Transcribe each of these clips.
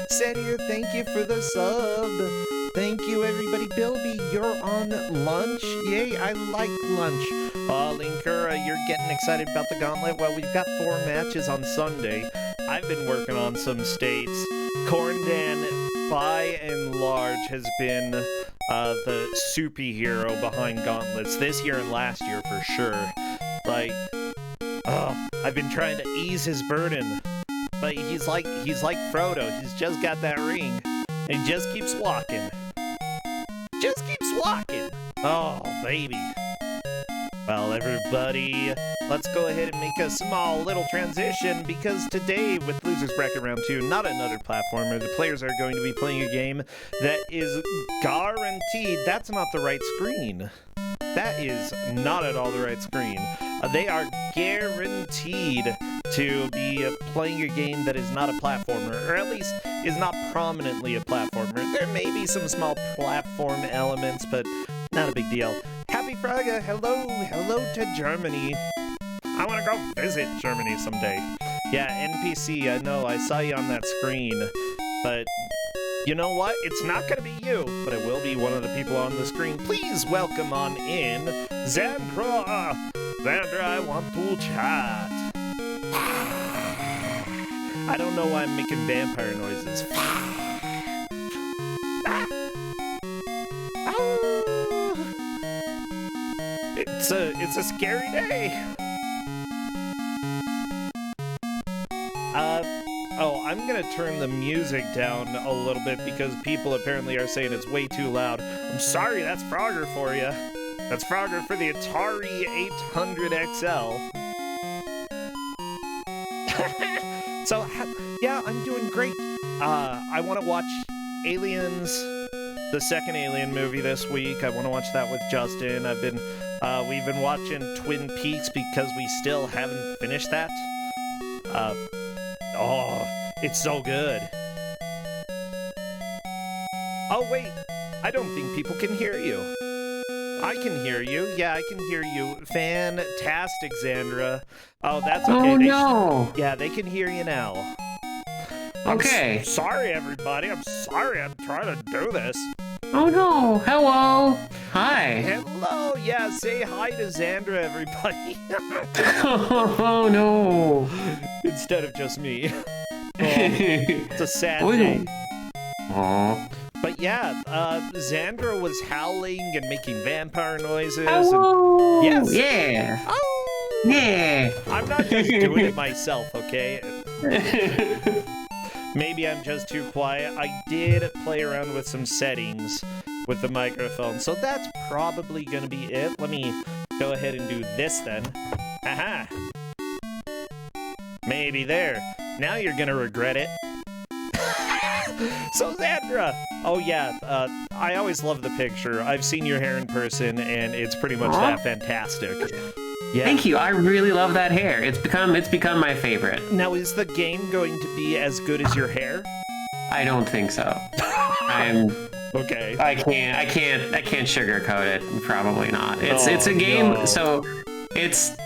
Said here, thank you for the sub. Thank you, everybody. Bilby, you're on lunch. Yay, I like lunch. Linkura, you're getting excited about the gauntlet. Well, we've got 4 matches on Sunday. I've been working on some states. Corndan, by and large, has been the superhero behind gauntlets this year and last year for sure. Like, I've been trying to ease his burden, but he's like Frodo. He's just got that ring, and he just keeps walking. Just keeps walking. Oh, baby. Well, everybody, let's go ahead and make a small little transition, because today, with Losers Bracket Round 2, not another platformer, the players are going to be playing a game that is guaranteed. That's not the right screen. That is not at all the right screen. They are guaranteed to be playing a game that is not a platformer, or at least is not prominently a platformer. There may be some small platform elements, but not a big deal. Happy Fraga, hello to Germany. I want to go visit Germany someday. Yeah, NPC, I know, I saw you on that screen, but you know what? It's not going to be you, but it will be one of the people on the screen. Please welcome on in Zandra. Zandra, I want to chat. I don't know why I'm making vampire noises. It's a scary day. I'm gonna turn the music down a little bit because people apparently are saying it's way too loud. I'm sorry, that's Frogger for you. That's Frogger for the Atari 800 XL. So, yeah, I'm doing great. I want to watch Aliens, the second Alien movie this week. I want to watch that with Justin. We've been watching Twin Peaks because we still haven't finished that. It's so good. Oh, wait. I don't think people can hear you. I can hear you. Yeah, I can hear you. Fantastic, Xandra. Oh, that's okay. Oh, no. Yeah, they can hear you now. Okay. Sorry, everybody. I'm sorry. I'm trying to do this. Oh, no. Hello. Hi. Hello. Yeah, say hi to Xandra, everybody. Oh, no. Instead of just me. It's a sad day. Aww. But yeah, Xandra was howling and making vampire noises. Hello. Yes. Yeah. Oh. Yeah. I'm not just doing it myself, okay? Maybe I'm just too quiet. I did play around with some settings with the microphone, so that's probably gonna be it. Let me go ahead and do this then. Aha! Maybe there. Now you're gonna regret it. So Xandra! Oh yeah, I always love the picture. I've seen your hair in person, and it's pretty much that fantastic. Yeah. Thank you. I really love that hair. It's become my favorite. Now, is the game going to be as good as your hair? I don't think so. I'm okay. I can't sugarcoat it. Probably not. It's a game. No. So it's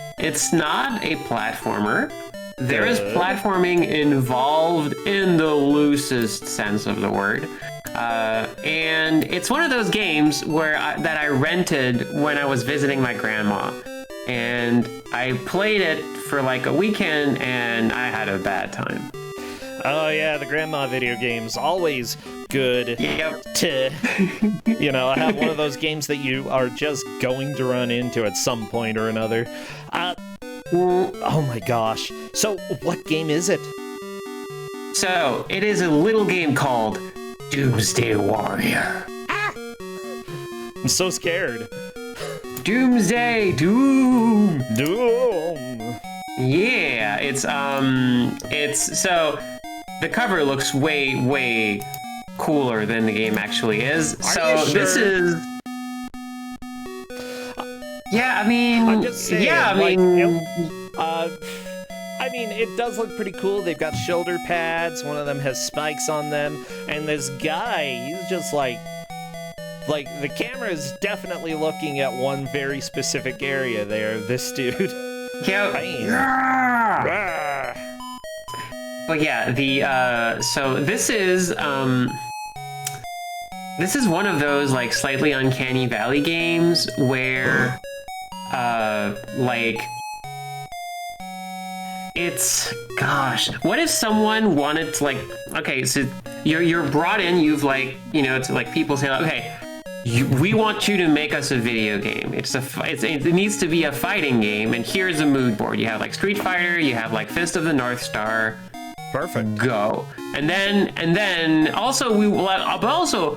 not a platformer. There is platforming involved in the loosest sense of the word. And it's one of those games that I rented when I was visiting my grandma. And I played it for like a weekend, and I had a bad time. Oh yeah, the grandma video games, always good. Yep. To, have one of those games that you are just going to run into at some point or another. Oh my gosh. So, what game is it? So, it is a little game called Doomsday Warrior. I'm so scared. Doomsday Doom. Yeah, it's so the cover looks way cooler than the game actually is. Are you sure? This is yeah, I mean, I'm just saying, yeah, I mean, it does look pretty cool. They've got shoulder pads. One of them has spikes on them, and this guy, he's just like the camera is definitely looking at one very specific area there. This dude. Yeah. Oh yeah, so this is one of those like slightly uncanny valley games where like it's, gosh, what if someone wanted to, like, okay, so you're brought in, you've like, you know, it's like people say, like, okay, we want you to make us a video game. It needs to be a fighting game, and here's a mood board. You have like Street Fighter, you have like Fist of the North Star. Perfect. Go. And then also but also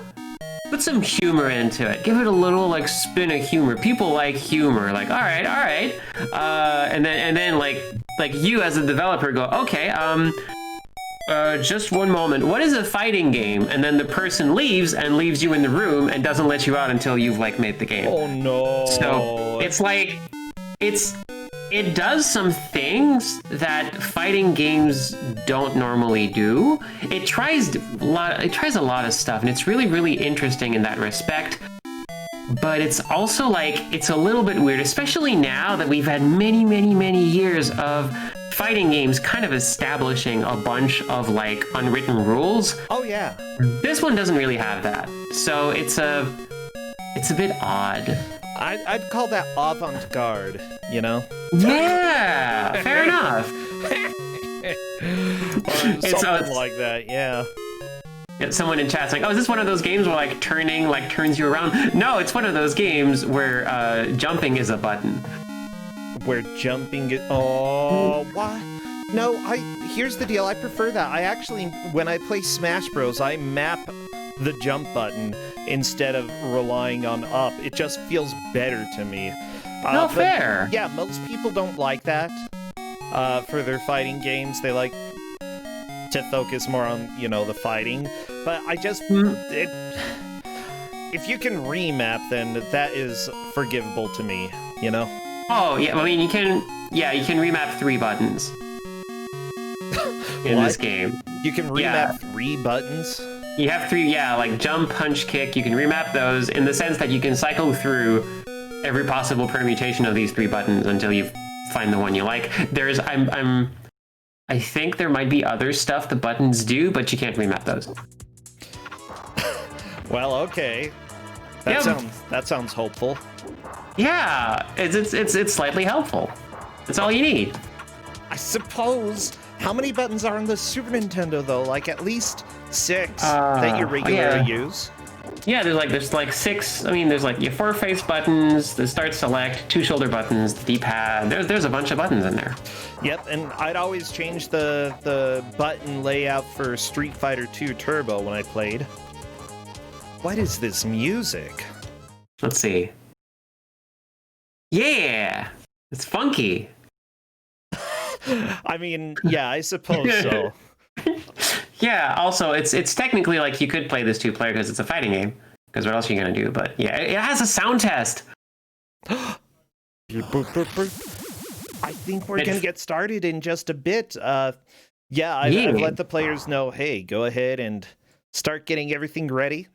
put some humor into it. Give it a little like spin of humor. People like humor. Like, all right. And then like you as a developer go, okay, just one moment. What is a fighting game? And then the person leaves you in the room and doesn't let you out until you've like made the game. Oh no. So it's like it does some things that fighting games don't normally do. It tries a lot of stuff, and it's really, really interesting in that respect. But it's also like, it's a little bit weird, especially now that we've had many, many, many years of fighting games kind of establishing a bunch of like unwritten rules. Oh yeah. This one doesn't really have that. So it's a bit odd. I'd call that avant-garde, you know? Yeah, fair enough. Something like that, yeah. Someone in chat's like, oh, is this one of those games where like turning like turns you around? No, it's one of those games where jumping is a button. Where jumping is... Oh, what? No, here's the deal. I prefer that. I actually, when I play Smash Bros, I map the jump button instead of relying on up. It just feels better to me. No, fair. Yeah, most people don't like that for their fighting games. They like to focus more on, you know, the fighting. But I just... if you can remap, then that is forgivable to me, you know? Oh, yeah, I mean, you can remap 3 buttons in this game. You can remap 3 buttons? You have 3, like jump, punch, kick. You can remap those in the sense that you can cycle through every possible permutation of these 3 buttons until you find the one you like. I think there might be other stuff the buttons do, but you can't remap those. Well, okay. That sounds hopeful. Yeah, it's slightly helpful. That's all you need. I suppose. How many buttons are on the Super Nintendo though? Like at least 6 that you regularly use. Yeah, there's like 6. I mean, there's like your 4 face buttons, the start select, 2 shoulder buttons, the D-pad. There's a bunch of buttons in there. Yep, and I'd always change the button layout for Street Fighter 2 Turbo when I played. What is this music? Let's see. Yeah, it's funky. I mean, yeah, I suppose so. Yeah, also, it's technically like you could play this 2-player because it's a fighting game. Because what else are you going to do? But yeah, it has a sound test. I think we're going to get started in just a bit. I've let the players know, hey, go ahead and start getting everything ready.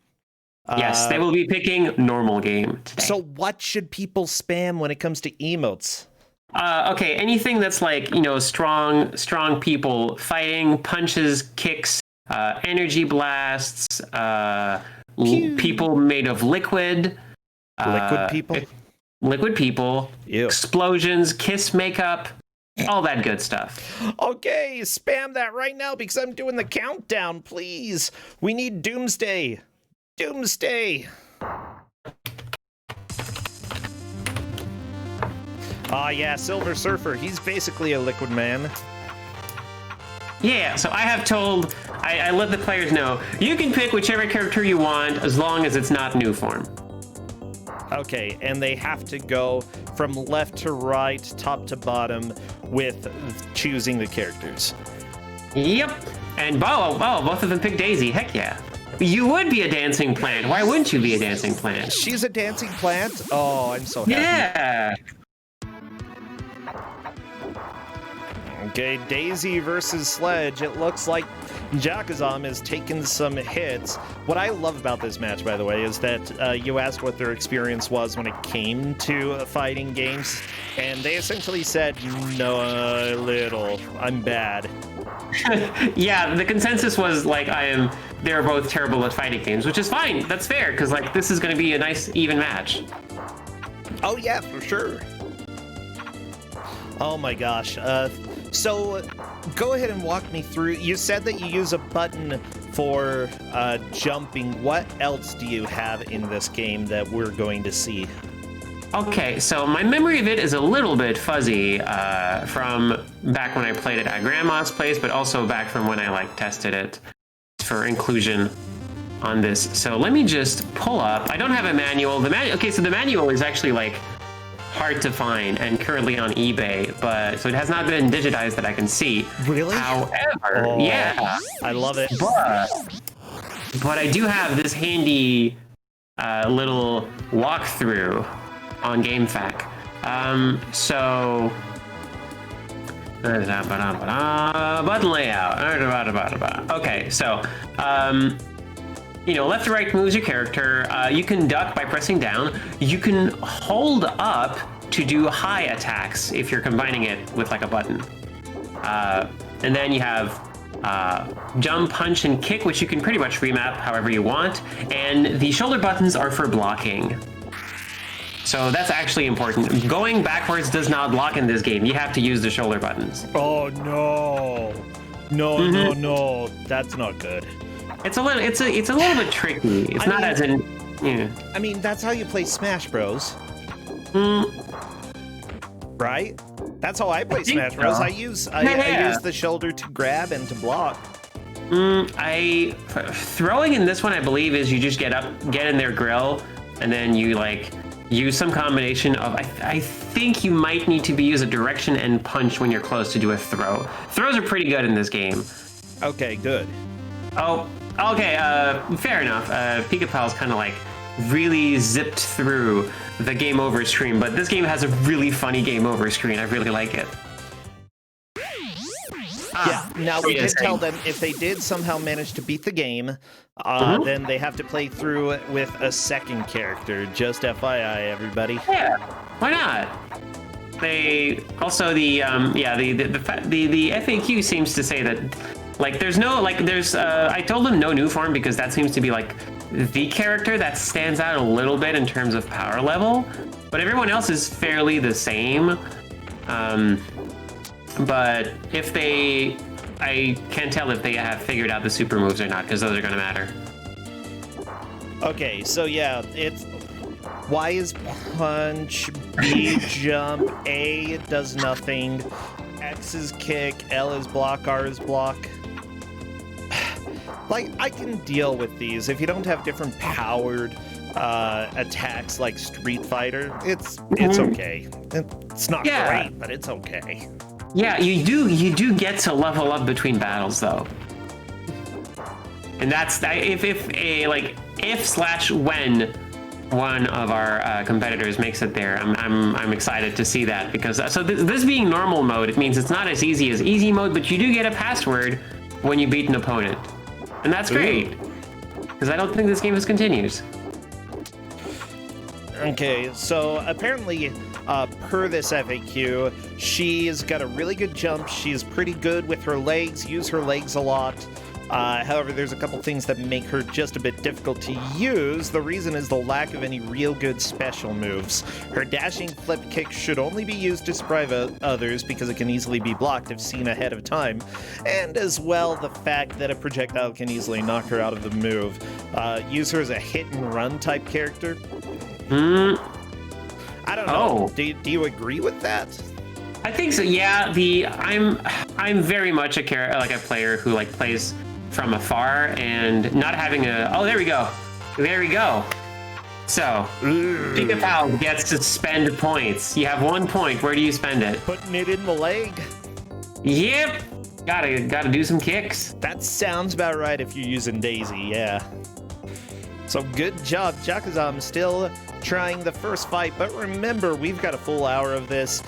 Yes, they will be picking normal game today. So what should people spam when it comes to emotes? Okay, anything that's like, you know, strong people fighting, punches, kicks, energy blasts, people made of liquid. Liquid people. Ew. Explosions, kiss makeup, all that good stuff. Okay, spam that right now because I'm doing the countdown, please. We need Doomsday. Doomsday. Yeah, Silver Surfer. He's basically a liquid man. Yeah, so I let the players know, you can pick whichever character you want as long as it's not new form. Okay, and they have to go from left to right, top to bottom, with choosing the characters. Yep, and both of them picked Daisy, heck yeah. You would be a dancing plant. Why wouldn't you be a dancing plant? She's a dancing plant? Oh, I'm so happy. Yeah. Okay, Daisy versus Sledge. It looks like Jakazam has taken some hits. What I love about this match, by the way, is that you asked what their experience was when it came to fighting games, and they essentially said, no, little. I'm bad. Yeah, the consensus was like they're both terrible at fighting games, which is fine. That's fair, because like this is going to be a nice even match. Oh yeah, for sure. Oh my gosh. So go ahead and walk me through. You said that you use a button for jumping. What else do you have in this game that we're going to see? Okay, so my memory of it is a little bit fuzzy from back when I played it at Grandma's place, but also back from when I like tested it for inclusion on this. So let me just pull up. I don't have a manual. Okay, so the manual is actually like hard to find and currently on eBay, but so it has not been digitized that I can see. Really? However, yeah, I love it. But I do have this handy little walkthrough on GameFAQ. So button layout. Okay, so left to right moves your character. You can duck by pressing down. You can hold up to do high attacks if you're combining it with like a button. And then you have jump, punch, and kick, which you can pretty much remap however you want. And the shoulder buttons are for blocking. So that's actually important. Going backwards does not block in this game. You have to use the shoulder buttons. Oh no. No. That's not good. It's a little bit tricky. It's not as in I mean, that's how you play Smash Bros. Right? That's how I play Smash Bros. I use the shoulder to grab and to block. Throwing in this one, I believe, is you just get in their grill, and then you like use some combination of. I think you might need to use a direction and punch when you're close to do a throw. Throws are pretty good in this game. Okay, good. Oh, okay. Fair enough. Pika-Pal's kind of like really zipped through the game over screen, but this game has a really funny game over screen. I really like it. Yeah, now we did tell them if they did somehow manage to beat the game, then they have to play through it with a second character. Just FYI, everybody. Yeah, why not? They also the FAQ seems to say that like there's I told them no new form because that seems to be like the character that stands out a little bit in terms of power level, but everyone else is fairly the same. But I can't tell if they have figured out the super moves or not, because those are going to matter. Okay, so yeah, it's Y is punch, B jump, A does nothing, X is kick, L is block, R is block. Like, I can deal with these. If you don't have different powered attacks like Street Fighter, it's okay. It's not great, but it's okay. Yeah, you do get to level up between battles though, and that's if/when one of our competitors makes it there, I'm excited to see that, because this being normal mode, it means it's not as easy as easy mode, but you do get a password when you beat an opponent, and that's great because I don't think this game continues. Okay, so apparently, per this FAQ, she's got a really good jump. She's pretty good with her legs, use her legs a lot. However, there's a couple things that make her just a bit difficult to use. The reason is the lack of any real good special moves. Her dashing flip kick should only be used to surprise others because it can easily be blocked if seen ahead of time. And as well, the fact that a projectile can easily knock her out of the move. Use her as a hit and run type character. I don't know. Do you agree with that? I think so. Yeah. I'm very much a player who like plays from afar and not having a. Oh, there we go. So Pika-Pal gets to spend points. You have 1 point. Where do you spend it? Putting it in the leg. Yep. Gotta do some kicks. That sounds about right if you're using Daisy. Yeah. So good job, Jakuzam. Still trying the first fight, but remember, we've got a full hour of this.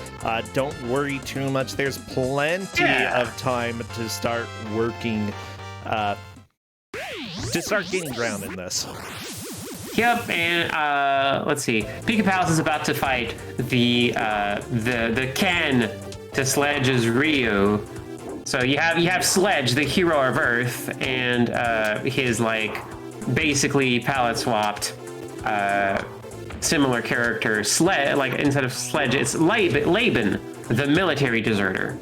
Don't worry too much. There's plenty of time to start working, to start gaining ground in this. Yep, and let's see. Pika-Pal is about to fight the Ken to Sledge's Ryu. So you have Sledge, the hero of Earth, and his like basically palette swapped similar character. Like instead of Sledge, it's Laban, the military deserter.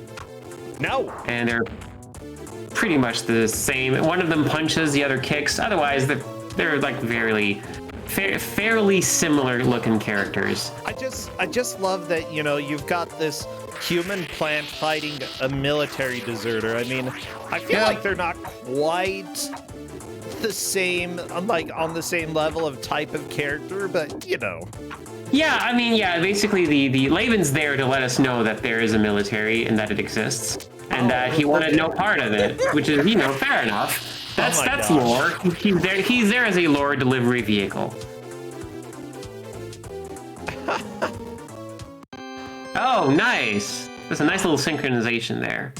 No. And they're pretty much the same. One of them punches, the other kicks. Otherwise, they're like fairly similar looking characters. I just love that, you know, you've got this human plant fighting a military deserter. I mean, I feel like they're not quite the same, like on the same level of type of character, but you know. Yeah, I mean, yeah, basically the Laban's there to let us know that there is a military and that it exists, and that he wanted no part of it, which is, you know, fair enough. That's lore. He's there as a lore delivery vehicle. Oh, nice. There's a nice little synchronization there.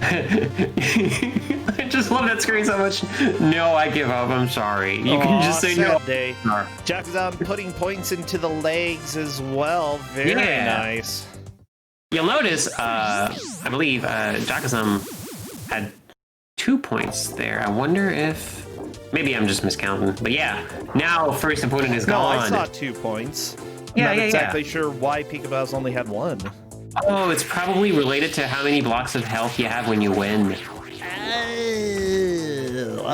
I just love that screen so much. No, I give up. I'm sorry. You can just say no. Day. Jack's putting points into the legs as well. Very nice. You'll notice, I believe, Jakazam had 2 points there. I wonder if... Maybe I'm just miscounting. But yeah, now first opponent is gone. No, I saw 2 points. Yeah, Not exactly sure why Ku5ogrande only had 1. Oh, it's probably related to how many blocks of health you have when you win.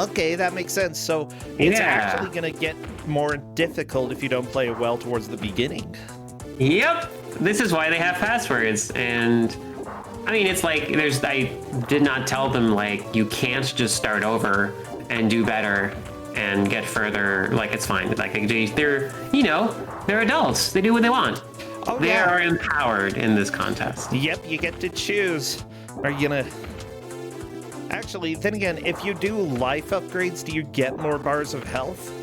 Okay, that makes sense. So it's actually going to get more difficult if you don't play it well towards the beginning. Yep. This is why they have passwords. And I mean, it's like I did not tell them like you can't just start over and do better and get further. Like, it's fine. Like, they're, you know, they're adults. They do what they want. Oh, they are empowered in this contest. Yep, you get to choose. Are you gonna... Actually, then again, if you do life upgrades, do you get more bars of health?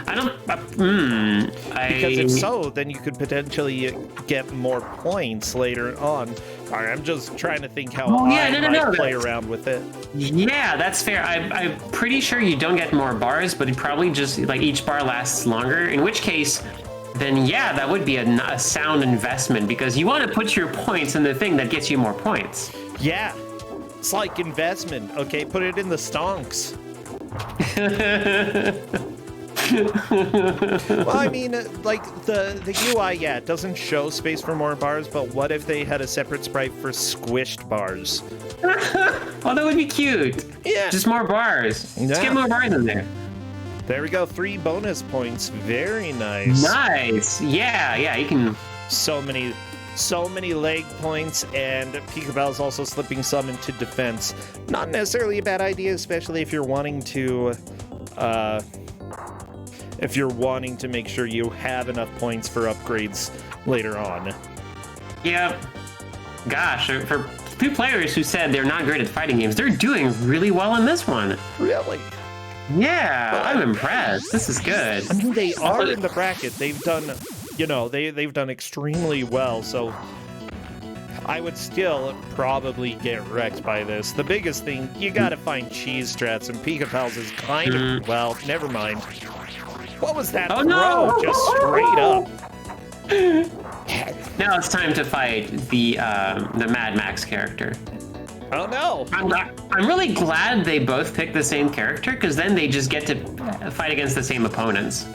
I don't... Because if so, then you could potentially get more points later on. Alright, I'm just trying to think how I play around with it. Yeah, that's fair. I'm pretty sure you don't get more bars, but it probably just, like, each bar lasts longer, in which case... Then yeah, that would be a sound investment, because you want to put your points in the thing that gets you more points. Yeah, it's like investment. Okay, put it in the stonks. Well, I mean, like the UI, yeah, it doesn't show space for more bars, but what if they had a separate sprite for squished bars? Well, that would be cute. Yeah, just more bars. Yeah. Let's get more bars in there. There we go, 3 bonus points. Very nice. Nice. Yeah, you can... So many leg points, and Ku5ogrande's also slipping some into defense. Not necessarily a bad idea, especially if you're wanting to, make sure you have enough points for upgrades later on. Yeah. Gosh, for 2 players who said they're not great at fighting games, they're doing really well in this one. Really? Yeah, I'm impressed. This is good. I mean, they are in the bracket. They've done, you know, they've done extremely well, so I would still probably get wrecked by this. The biggest thing, you gotta find cheese strats, and Ku5ogrande's is kind of, well, never mind. What was that throw? No! Just straight up. Now it's time to fight the Mad Max character. Oh no! I'm really glad they both picked the same character, because then they just get to fight against the same opponents.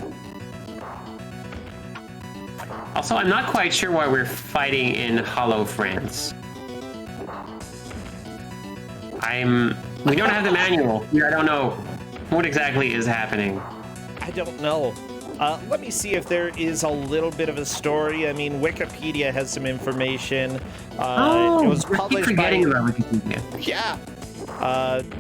Also, I'm not quite sure why we're fighting in Hollow France. We don't have the manual. I don't know what exactly is happening. I don't know. Let me see if there is a little bit of a story. I mean, Wikipedia has some information. It was published by... Wikipedia. Yeah.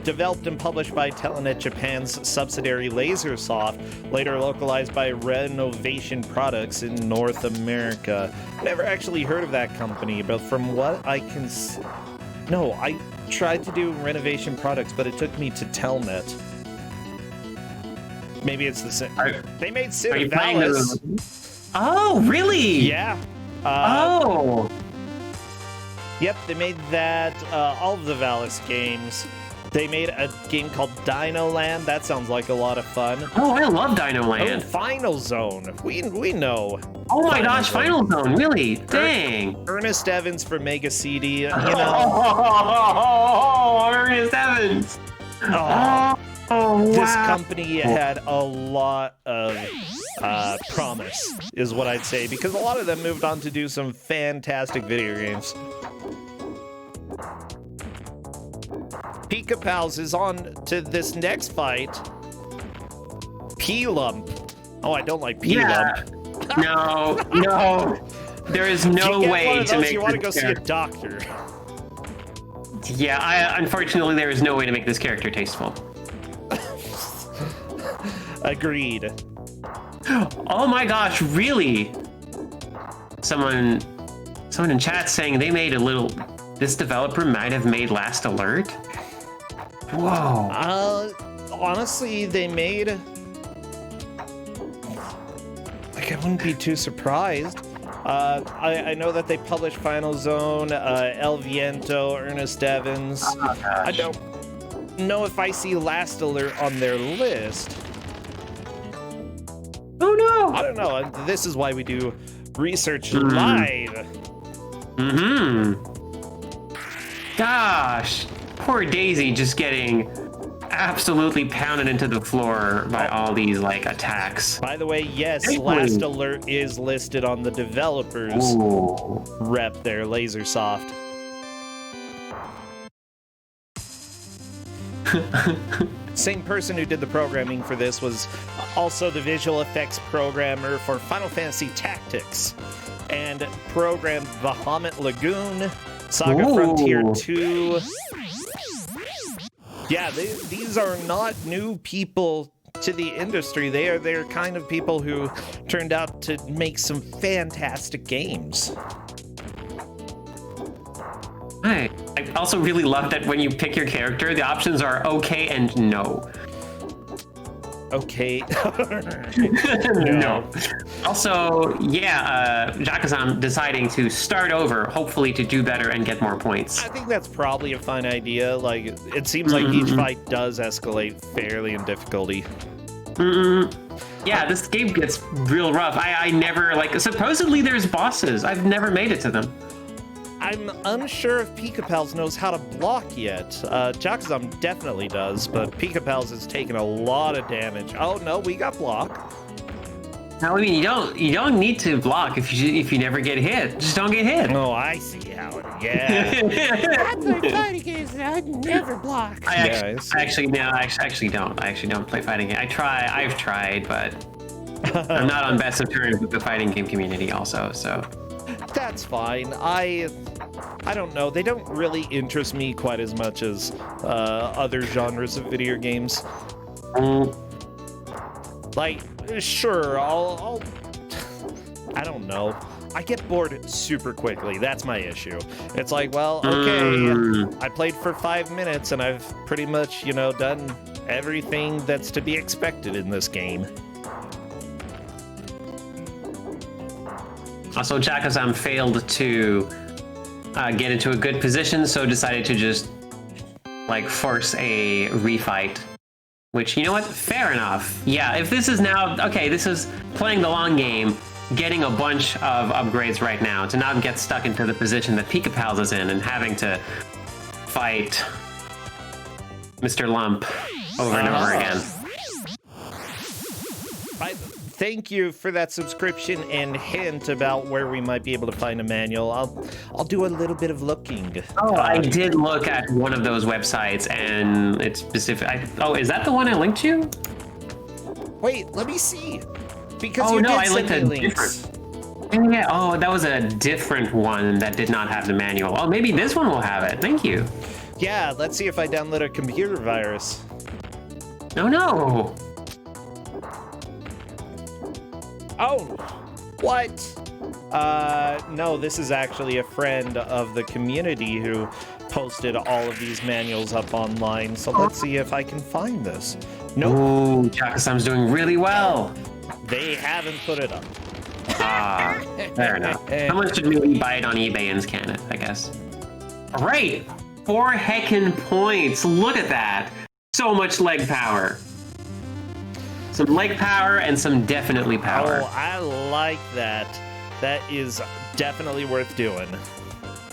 Developed and published by Telenet Japan's subsidiary Lasersoft, later localized by Renovation Products in North America. Never actually heard of that company, but from what I can... No, I tried to do Renovation Products, but it took me to Telnet. Maybe it's the same. They made Cinevalis. Oh, really? Yeah. Oh. Yep, they made that, all of the Valis games. They made a game called Dino Land. That sounds like a lot of fun. Oh, I love Dino Oh, Land. Final Zone. We know. Oh my gosh, Final Zone, really? Dang. Ernest Evans for Mega CD, you know. Oh, Ernest Evans. Oh, wow. This company had a lot of promise, is what I'd say, because a lot of them moved on to do some fantastic video games. Pika Pals is on to this next fight. P-Lump. Oh, I don't like P-Lump. No. There is no way to make you want to go this see a doctor. Yeah, unfortunately, there is no way to make this character tasteful. Agreed. Oh my gosh, really? Someone in chat saying they made a little. This developer might have made Last Alert. Whoa. Honestly, they made. Like, I wouldn't be too surprised. I know that they published Final Zone, El Viento, Ernest Evans. Oh, I don't know if I see Last Alert on their list. Oh no! I don't know. This is why we do research live. Gosh, poor Daisy just getting absolutely pounded into the floor by all these like attacks. By the way, yes, Last Alert is listed on the developers rep there, Lasersoft. Same person who did the programming for this was also the visual effects programmer for Final Fantasy Tactics and programmed Bahamut Lagoon, Saga Frontier 2. Yeah, these are not new people to the industry. They're kind of people who turned out to make some fantastic games. I also really love that when you pick your character, the options are okay and no. Okay. No. Also, yeah, Jakazan deciding to start over, hopefully to do better and get more points. I think that's probably a fine idea. Like, it seems like each fight does escalate fairly in difficulty. Yeah, this game gets real rough. I never, like, supposedly there's bosses. I've never made it to them. I'm unsure if Pika Pals knows how to block yet. Jakazam definitely does, but Pika Pals has taken a lot of damage. Oh no, we got block. No, I mean you don't need to block if you never get hit. Just don't get hit. Oh, I see how it. Yeah. I play fighting games and I never block. I actually don't. I actually don't play fighting games. I've tried, but I'm not on best of terms with the fighting game community also. So. That's fine. I don't know. They don't really interest me quite as much as other genres of video games. Like, sure, I'll I don't know. I get bored super quickly. That's my issue. It's like, well, okay, I played for 5 minutes and I've pretty much, done everything that's to be expected in this game. Also, Jakazam failed to get into a good position, so decided to just force a refight. Which, you know what? Fair enough. Yeah, if this is now this is playing the long game, getting a bunch of upgrades right now to not get stuck into the position that Pika Pals is in and having to fight Mr. Lump over and over again. Thank you for that subscription and hint about where we might be able to find a manual. I'll do a little bit of looking. Oh, I did look at one of those websites, and it's specific. Is that the one I linked you? Wait, let me see. Because I linked a different. Yeah. Oh, that was a different one that did not have the manual. Oh, maybe this one will have it. Thank you. Yeah, let's see if I download a computer virus. Oh no. Oh, what? No, this is actually a friend of the community who posted all of these manuals up online, so let's see if I can find this. Nope. Ooh, Jakasam's doing really well. They haven't put it up. Fair enough. Someone should maybe buy it on eBay and scan it, I guess. All right. 4 heckin' points. Look at that. So much leg power. Some leg power and some definitely power. Oh, I like that. That is definitely worth doing.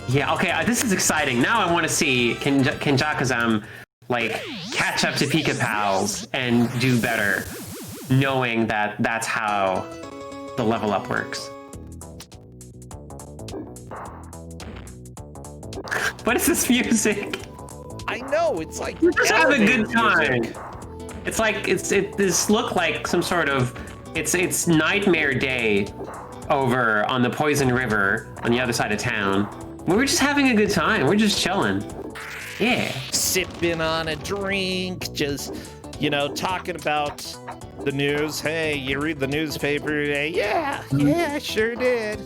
Yeah, okay, this is exciting. Now I want to see, can Jakazam, like, catch up to Pika Pals and do better, knowing that that's how the level up works. What is this music? I know, it's like We're just having a good time. music. It's like, this look like some sort of, it's Nightmare Day over on the Poison River on the other side of town. We're just having a good time. We're just chilling. Yeah. Sipping on a drink, just, you know, talking about the news. Hey, you read the newspaper today? Yeah, I sure did.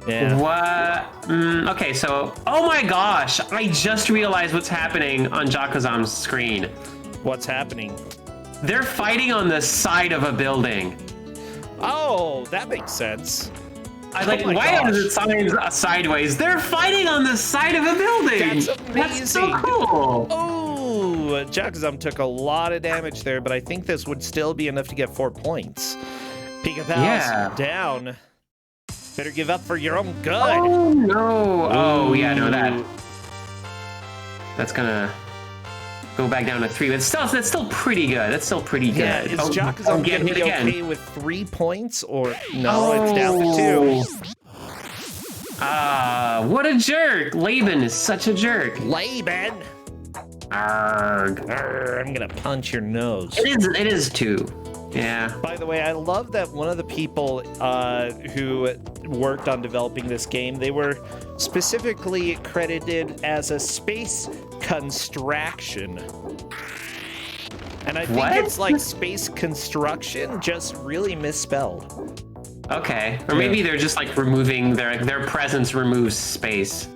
Yeah. What? Okay, so, oh my gosh, I just realized what's happening on Jakazam's screen. What's happening? They're fighting on the side of a building. Oh, that makes sense. I like, my why are gosh. the signs sideways? They're fighting on the side of a building. That's amazing. That's so cool. Oh, Jakazam took a lot of damage there, but I think this would still be enough to get 4 points. Pika Pals down. Better give up for your own good. Oh no! Oh yeah, no, that's gonna go back down to 3. But that's still pretty good. That's still pretty good. Yeah, is Jakazam get gonna hit be again. okay with 3 points, or no? It's down to 2. What a jerk! Laban is such a jerk. Laban. Arrgh. I'm gonna punch your nose. It is 2. Yeah. By the way, I love that one of the people who worked on developing this game, they were specifically credited as a space construction. And I think What? it's like space construction, just really misspelled. Okay. Or maybe they're just like removing their presence removes space.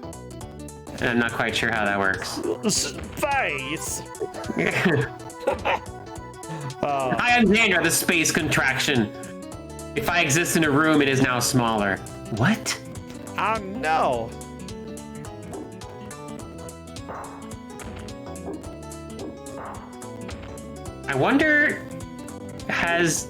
And I'm not quite sure how that works. Space. I am Xandra, the space contraction. If I exist in a room, it is now smaller. What? Oh no. I wonder, has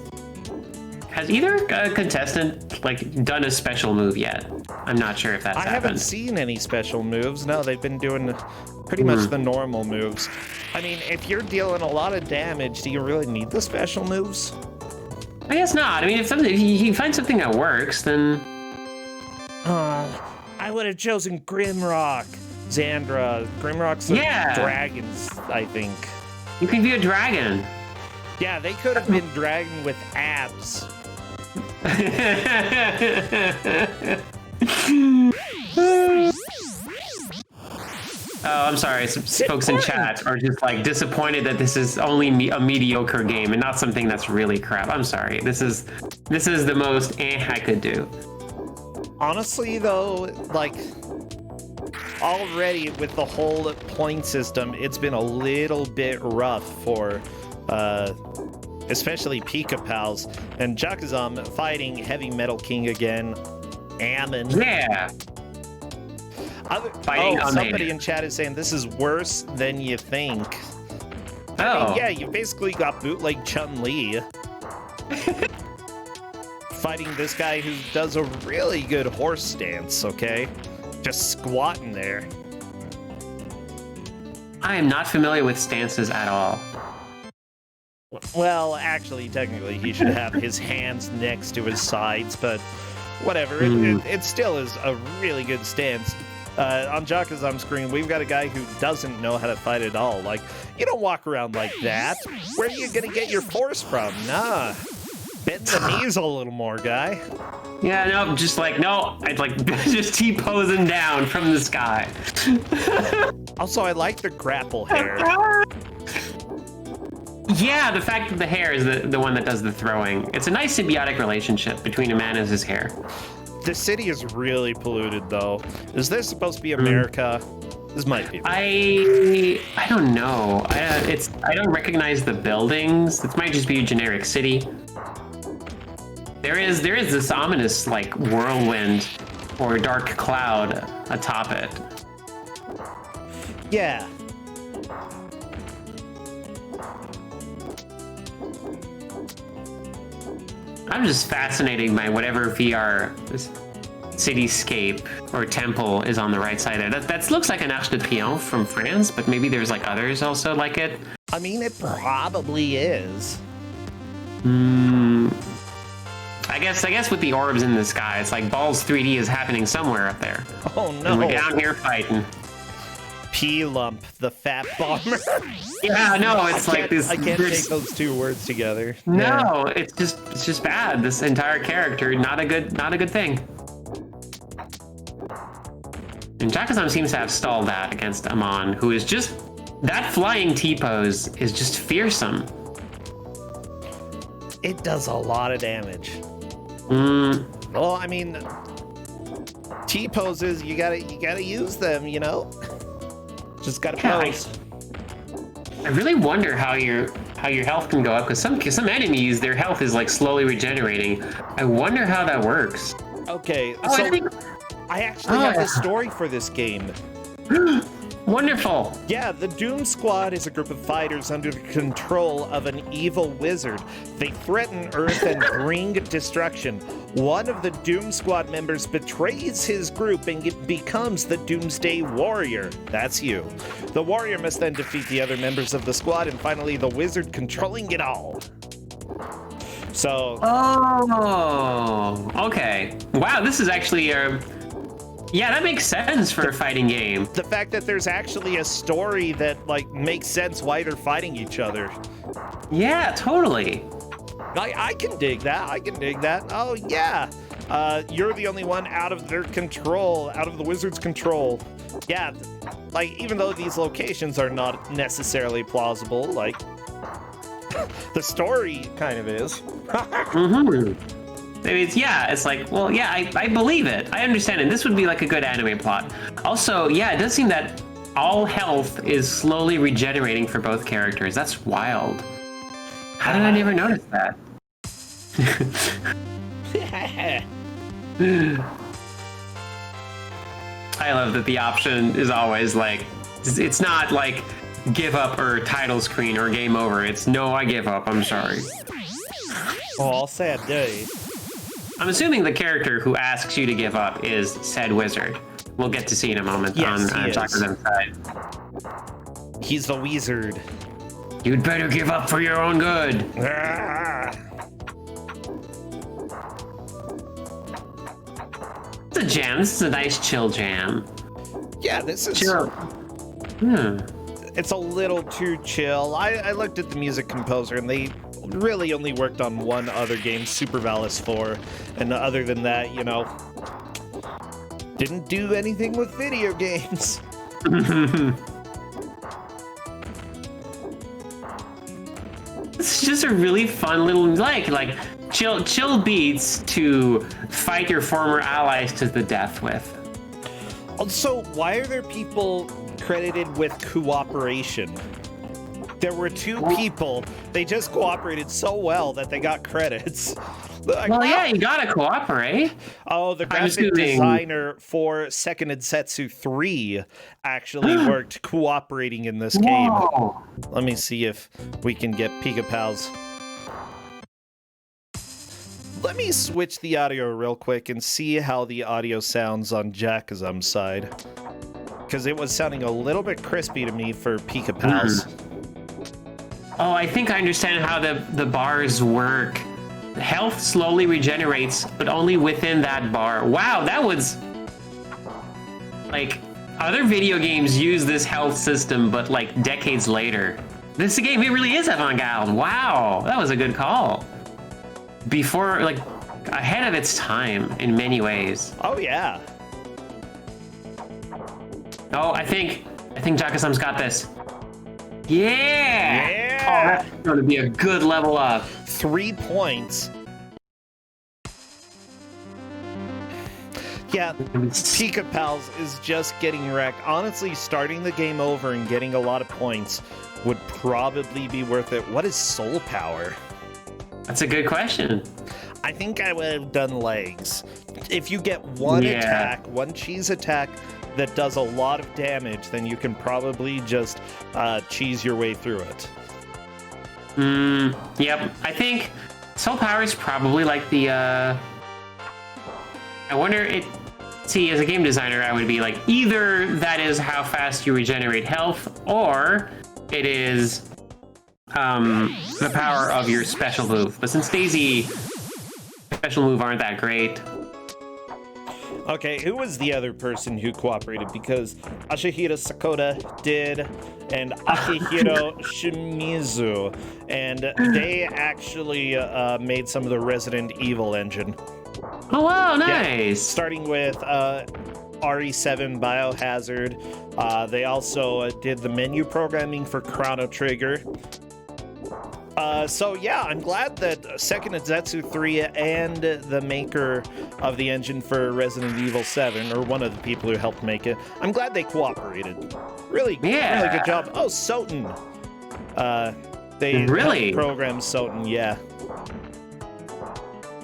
either contestant like done a special move yet? I'm not sure if that's I happened. haven't seen any special moves. No, they've been doing pretty much the normal moves. I mean, if you're dealing a lot of damage, do you really need the special moves? I guess not. I mean, if you find something that works, then... I would have chosen Grimrock. Xandra. Grimrock's the dragons, I think. You can be a dragon. Yeah, they could have been dragon with abs. Oh, I'm sorry. Some folks in chat are just like disappointed that this is only a mediocre game and not something that's really crap. I'm sorry. This is the most I could do. Honestly, though, like, already with the whole point system, it's been a little bit rough for, especially Pika Pals. And Jakazam fighting Heavy Metal King again. Ammon. Yeah. Somebody in chat is saying this is worse than you think. Oh. I mean, yeah, you basically got bootleg Chun-Li. Fighting this guy who does a really good horse stance, okay? Just squatting there. I am not familiar with stances at all. Well, actually, technically, he should have his hands next to his sides, but whatever. It still is a really good stance. On Jakazam's screen, we've got a guy who doesn't know how to fight at all. Like, you don't walk around like that. Where are you gonna get your force from? Nah. Bend the knees a little more, guy. Yeah, no, just like, no, I'd like just T-posing down from the sky. Also, I like the grapple hair. Yeah, the fact that the hair is the one that does the throwing. It's a nice symbiotic relationship between a man and his hair. The city is really polluted, though. Is this supposed to be America? This might be. I don't know. I don't recognize the buildings. This might just be a generic city. There is this ominous like whirlwind or dark cloud atop it. Yeah. I'm just fascinated by whatever VR cityscape or temple is on the right side there. That looks like an Arc de Triomphe from France, but maybe there's like others also like it. I mean, it probably is. I guess with the orbs in the sky, it's like Balls 3D is happening somewhere up there. Oh no. And we're down here fighting. P-Lump, the fat bomber. Yeah, no, it's like this. I can't take those two words together. No, it's just bad. This entire character, not a good thing. And Jakazam seems to have stalled that against Amon, who is just that flying T-pose is just fearsome. It does a lot of damage. Well, I mean, T-poses, you gotta use them, you know? Just gotta pose. I really wonder how your health can go up, because some enemies, their health is like slowly regenerating. I wonder how that works. Okay, Oh, so I actually have a story for this game. Wonderful. Yeah, the Doom Squad is a group of fighters under the control of an evil wizard. They threaten Earth and bring destruction. One of the Doom Squad members betrays his group and becomes the Doomsday Warrior. That's you. The warrior must then defeat the other members of the squad and finally the wizard controlling it all. So... Oh, okay. Wow, this is actually yeah, that makes sense for a fighting game. The fact that there's actually a story that, like, makes sense why they're fighting each other. Yeah, totally. I can dig that. I can dig that. Oh, yeah. You're the only one out of their control, out of the wizard's control. Yeah, like, even though these locations are not necessarily plausible, like, the story kind of is. It's like, well, yeah, I believe it. I understand it. This would be like a good anime plot. Also, yeah, it does seem that all health is slowly regenerating for both characters. That's wild. How did I never notice that? I love that the option is always like, it's not like give up or title screen or game over. It's no, I give up. I'm sorry. Oh, all sad day. I'm assuming the character who asks you to give up is said wizard. We'll get to see in a moment on Jakazam's side. He's the wizard. You'd better give up for your own good. It's a jam. This is a nice chill jam. Yeah, this is... Chill. It's a little too chill. I looked at the music composer and they really only worked on one other game, Super Valis 4. And other than that, you know, didn't do anything with video games. It's just a really fun little, like chill beats to fight your former allies to the death with. Also, why are there people credited with cooperation? There were two people. They just cooperated so well that they got credits. Like, well, yeah, you gotta cooperate. Oh, the graphic designer for Second Densetsu 3 actually worked cooperating in this game. Let me see if we can get Pika Pals. Let me switch the audio real quick and see how the audio sounds on Jakazam's side. Because it was sounding a little bit crispy to me for Pika Pals. Oh, I think I understand how the bars work. Health slowly regenerates, but only within that bar. Wow, that was... like, other video games use this health system, but like decades later. This game, it really is avant-garde. Wow, that was a good call. Before, like, ahead of its time in many ways. Oh, yeah. Oh, I think Jakazam's got this. Yeah! Oh, that's going to be a good level up. 3 points. Yeah, Pika Pals is just getting wrecked. Honestly, starting the game over and getting a lot of points would probably be worth it. What is soul power? That's a good question. I think I would have done legs. If you get one attack, one cheese attack that does a lot of damage, then you can probably just cheese your way through it. Yep. I think Soul Power is probably like the. I wonder it. See, as a game designer, I would be like, either that is how fast you regenerate health, or it is the power of your special move. But since Daisy special move aren't that great. Okay, who was the other person who cooperated? Because Ashihiro Sakota did, and Akihiro Shimizu, and they actually made some of the Resident Evil engine. Oh, wow, nice. Yeah, starting with RE7 Biohazard. They also did the menu programming for Chrono Trigger. So yeah, I'm glad that Second Zetsu 3 and the maker of the engine for Resident Evil 7, or one of the people who helped make it, I'm glad they cooperated. Really good job. Oh, Soten. They really helped program Soten, yeah.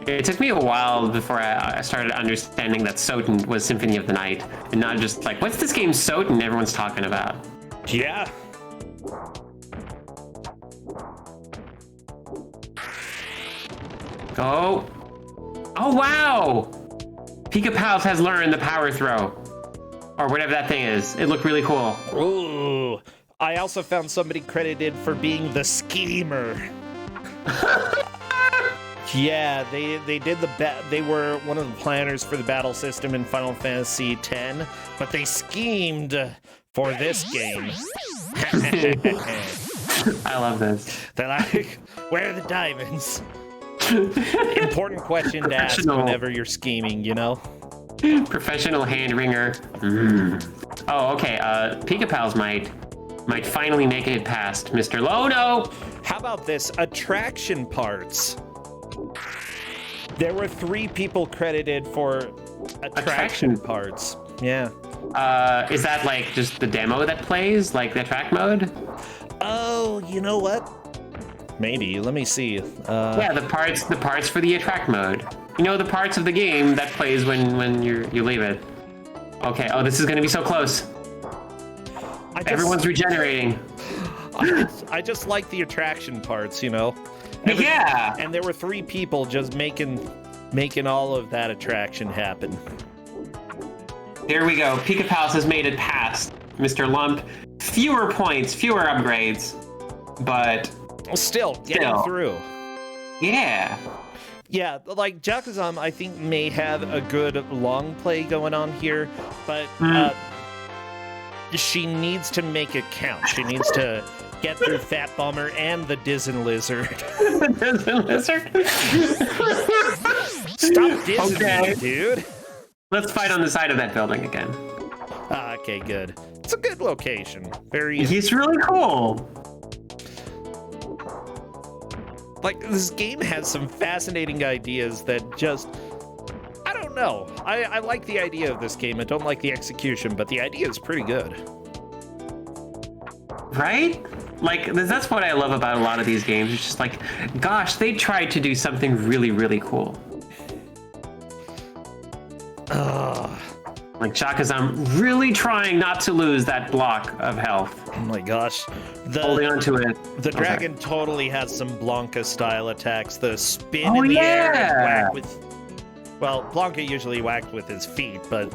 It took me a while before I started understanding that Soten was Symphony of the Night, and not just like, what's this game Soten everyone's talking about? Yeah. Oh wow! Pika Pals has learned the power throw, or whatever that thing is. It looked really cool. Ooh. I also found somebody credited for being the schemer. Yeah, they did they were one of the planners for the battle system in Final Fantasy X, but they schemed for this game. I love this. They're like, where are the diamonds? Important question to ask whenever you're scheming, you know? Professional hand wringer. Oh, okay. Pika Pals might finally make it past Mr. Lono. How about this? Attraction parts. There were 3 people credited for attraction parts. Yeah. Is that like just the demo that plays, like the track mode? Oh, you know what? Maybe. Let me see. Yeah, the parts for the attract mode. You know, the parts of the game that plays when you leave it. Okay. Oh, this is gonna be so close. Everyone's regenerating. I just like the attraction parts, you know. Yeah. And there were 3 people just making all of that attraction happen. There we go. Pika Pals has made it past Mr. Lump. Fewer points, fewer upgrades, but still getting through. Yeah. Yeah, like Jakuzam, I think, may have a good long play going on here, but she needs to make it count. She needs to get through Fat Bomber and the Dizen Lizard. The Dizen Lizard? Stop dizzing me, dude. Let's fight on the side of that building again. Okay, good. It's a good location. He's really cool. Like, this game has some fascinating ideas that just... I don't know. I like the idea of this game. I don't like the execution, but the idea is pretty good. Right? Like, that's what I love about a lot of these games. It's just like, gosh, they tried to do something really, really cool. Like, Shakazam really trying not to lose that block of health. Oh my gosh. Holding on to it. The dragon totally has some Blanca-style attacks. The spin in the air and whack with... Well, Blanca usually whacked with his feet, but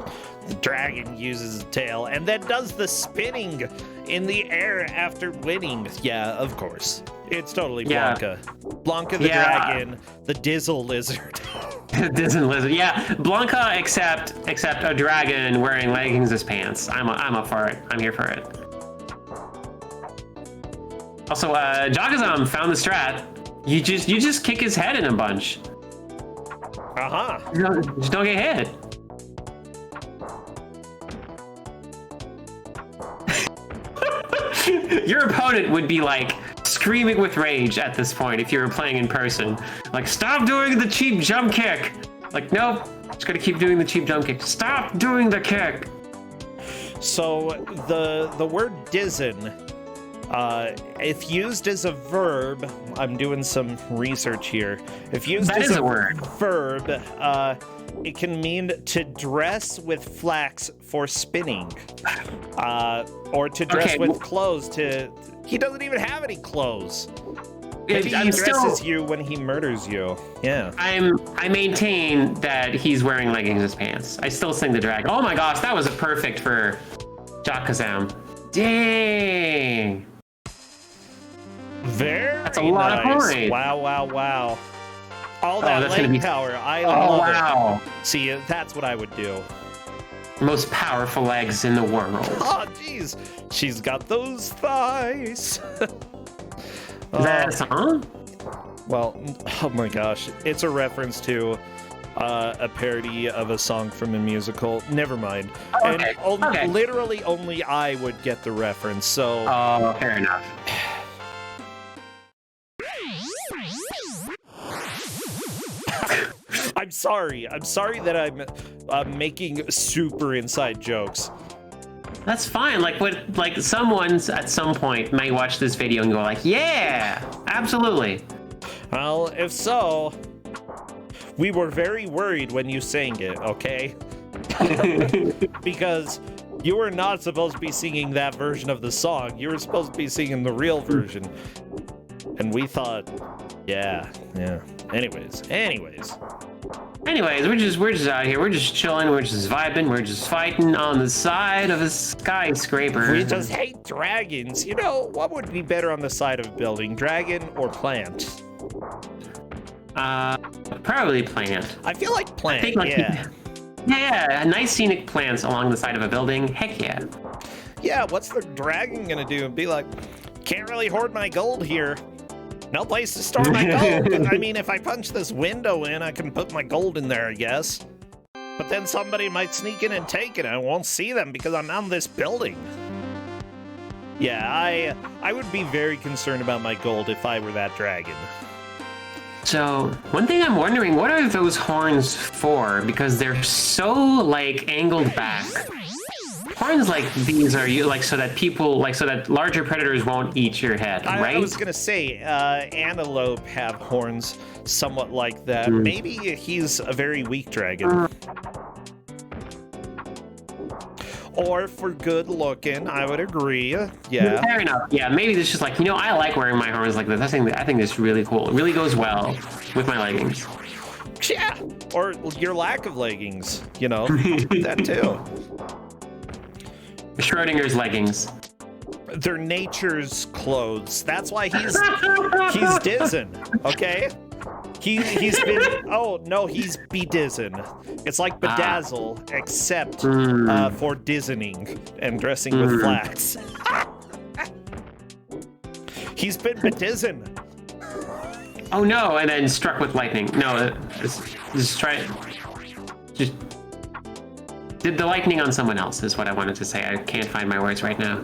the dragon uses his tail and then does the spinning in the air after winning. Yeah, of course. It's totally Blanca. Blanca the dragon, the Dizzle Lizard. Dizzle Lizard, yeah. Blanca, except a dragon wearing leggings as pants. I'm up for it. I'm here for it. Also, Jakuzam found the strat. You just kick his head in a bunch. Just don't get hit. Your opponent would be like screaming with rage at this point if you were playing in person. Like, stop doing the cheap jump kick. Like, nope, just gotta keep doing the cheap jump kick. Stop doing the kick. So the word Dizen, if used as a verb, I'm doing some research here. If used as a verb, it can mean to dress with flax for spinning, or to dress with clothes. He doesn't even have any clothes. Maybe he dresses you when he murders you. Yeah. I maintain that he's wearing leggings as pants. I still sing the dragon. Oh my gosh, that was a perfect for Jakazam. Dang. That's a lot of points. Wow. All that leg power. I love it. See, that's what I would do. Most powerful legs in the world. Oh, jeez. She's got those thighs. Is that a song? Well, oh my gosh. It's a reference to a parody of a song from a musical. Never mind. Okay. And literally only I would get the reference, so... Oh, fair enough. I'm sorry. I'm sorry that I'm making super inside jokes. That's fine. Like someone's at some point may watch this video and go like, yeah, absolutely. Well, if so, we were very worried when you sang it, okay? Because you were not supposed to be singing that version of the song. You were supposed to be singing the real version. And we thought, yeah. Anyways, we're just out here. We're just chilling. We're just vibing. We're just fighting on the side of a skyscraper. We just hate dragons. You know, what would be better on the side of a building, dragon or plant? Probably plant. I feel like plant. I think yeah, nice scenic plants along the side of a building. Heck yeah. Yeah, what's the dragon gonna do? Be like, can't really hoard my gold here. No place to store my gold. I mean, if I punch this window in, I can put my gold in there, I guess. But then somebody might sneak in and take it, and I won't see them because I'm on this building. Yeah, I would be very concerned about my gold if I were that dragon. So, one thing I'm wondering, what are those horns for? Because they're so, like, angled back. Horns like these are so that larger predators won't eat your head, right? I was gonna say, antelope have horns somewhat like that. Maybe he's a very weak dragon. Or for good looking, I would agree. Yeah. Fair enough. Yeah, maybe this is just like, I like wearing my horns like this. I think this is really cool. It really goes well with my leggings. Yeah. Or your lack of leggings, that too. Schrodinger's leggings. They're nature's clothes. That's why he's dizzin', okay? He's bedizzin'. It's like bedazzle, except for dizzening and dressing with flax. He's been bedizzin'. Oh no, and then struck with lightning. No, just try it. Just did the lightning on someone else is what I wanted to say. I can't find my words right now.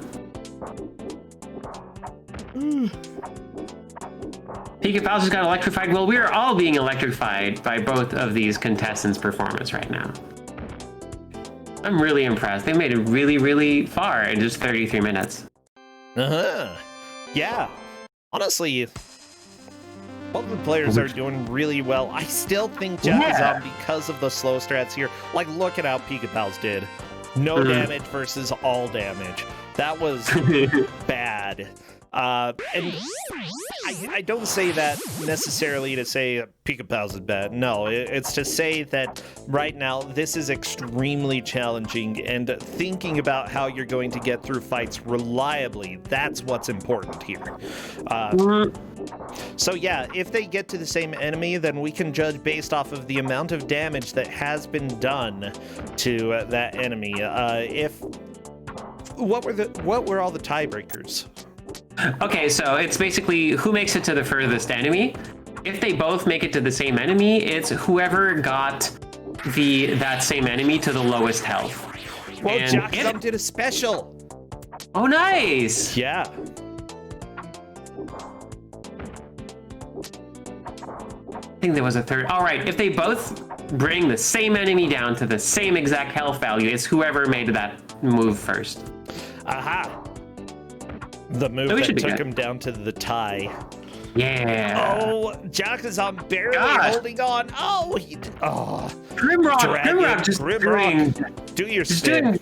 Ku5ogrande got electrified. Well, we are all being electrified by both of these contestants' performance right now. I'm really impressed. They made it really, really far in just 33 minutes. Yeah. Honestly, both the players are doing really well. I still think Jakazam, because of the slow strats here, like, look at how Ku5ogrande did. No damage versus all damage. That was bad. And I don't say that necessarily to say Ku5ogrande is bad. No, it's to say that right now this is extremely challenging, and thinking about how you're going to get through fights reliably, that's what's important here. So yeah, if they get to the same enemy, then we can judge based off of the amount of damage that has been done to that enemy. What were all the tiebreakers? Okay, so it's basically who makes it to the furthest enemy. If they both make it to the same enemy, it's whoever got that same enemy to the lowest health. Well, Jakazam did a special. Oh, nice. Yeah. I think there was a third. All right, if they both bring the same enemy down to the same exact health value, it's whoever made that move first. Aha. The move that took him down to the tie. Yeah. Oh, Jakazan barely holding on. Oh, Grimrock just Grimrock, do your spin.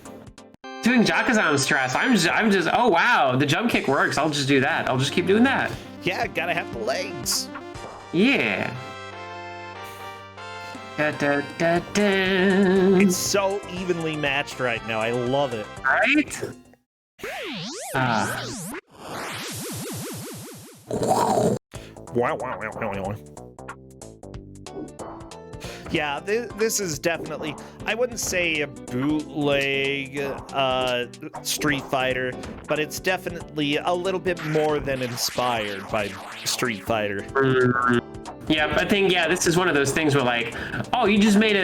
Doing Jakazan stress. I'm just. Oh wow, the jump kick works. I'll just do that. I'll just keep doing that. Yeah, gotta have the legs. Yeah. Da, da, da, da. It's so evenly matched right now. I love it. Right? Wow. Yeah, this is definitely, I wouldn't say a bootleg Street Fighter, but it's definitely a little bit more than inspired by Street Fighter. Yeah, I think, this is one of those things where like, oh, you just made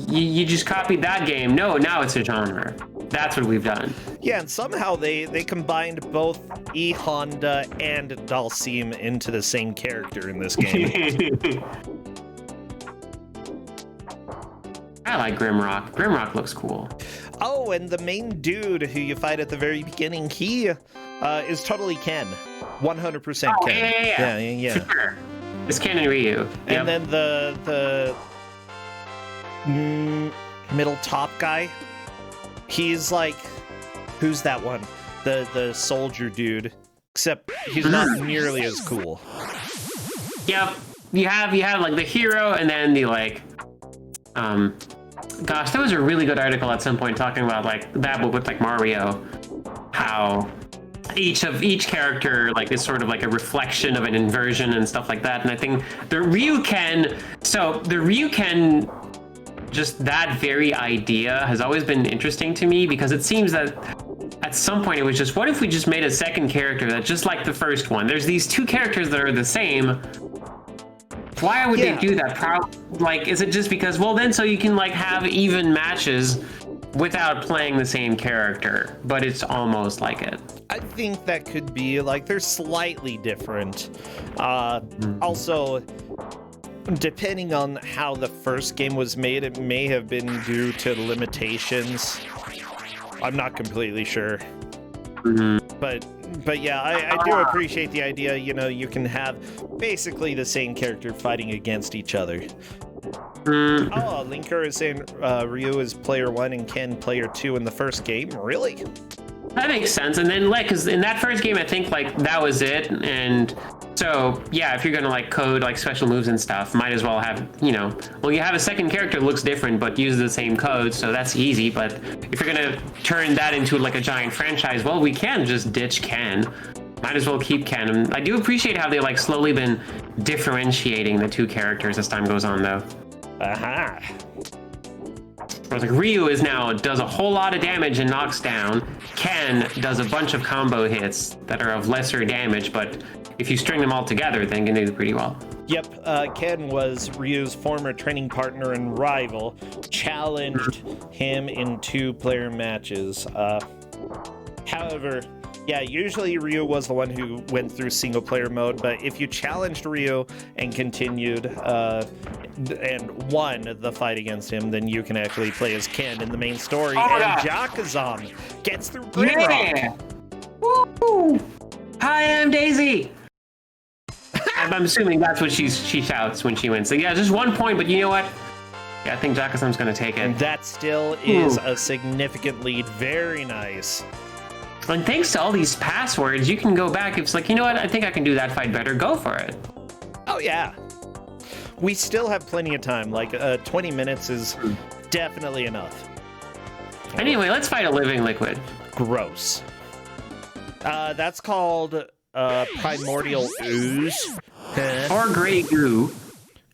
you just copied that game. No, now it's a genre. That's what we've done. Yeah, and somehow they combined both E Honda and Dalsim into the same character in this game. I like Grimrock. Grimrock looks cool. Oh, and the main dude who you fight at the very beginning, he is totally Ken. 100% Ken. Yeah. For sure. It's Ken and Ryu. And then the middle top guy, he's like, who's that one? The soldier dude, except he's not nearly as cool. Yep. You have like the hero and then the like gosh, there was a really good article at some point talking about like that but with like Mario, how each character like is sort of like a reflection of an inversion and stuff like that. And I think the Ryuken, just that very idea has always been interesting to me, because it seems that at some point it was just, what if we just made a second character that just like the first one? There's these two characters that are the same. Why would they do that? Like, is it just because, well, then so you can like have even matches without playing the same character, but it's almost like it. I think that could be like they're slightly different. Also, depending on how the first game was made, it may have been due to limitations. I'm not completely sure. But yeah, I do appreciate the idea, you know, you can have basically the same character fighting against each other. Oh, Linker is saying Ryu is player 1 and Ken player 2 in the first game. Really? That makes sense. And then like, cause in that first game, I think like that was it. And so yeah, if you're gonna like code like special moves and stuff, might as well have, you know, well, you have a second character that looks different but uses the same code, so that's easy. But if you're gonna turn that into like a giant franchise, well, we can just ditch Ken. Might as well keep Ken. And I do appreciate how they like slowly been differentiating the two characters as time goes on, though. Aha. Whereas like Ryu is now does a whole lot of damage and knocks down. Ken does a bunch of combo hits that are of lesser damage, but if you string them all together, then can do pretty well. Yep, Ken was Ryu's former training partner and rival, challenged him in 2-player matches. However, yeah, usually Ryu was the one who went through single-player mode, but if you challenged Ryu and continued and won the fight against him, then you can actually play as Ken in the main story. Jakazan gets through Grimrock. Yeah. Woo! Hi, I'm Daisy. I'm assuming that's what she shouts when she wins. So yeah, just 1 point, but you know what? Yeah, I think Jakazan's gonna take it. And that still is a significant lead. Very nice. And thanks to all these passwords, you can go back. It's like, you know what? I think I can do that fight better. Go for it. Oh, yeah. We still have plenty of time. Like, 20 minutes is definitely enough. Anyway, let's fight a living liquid. Gross. That's called Primordial Ooze. Or Grey Goo.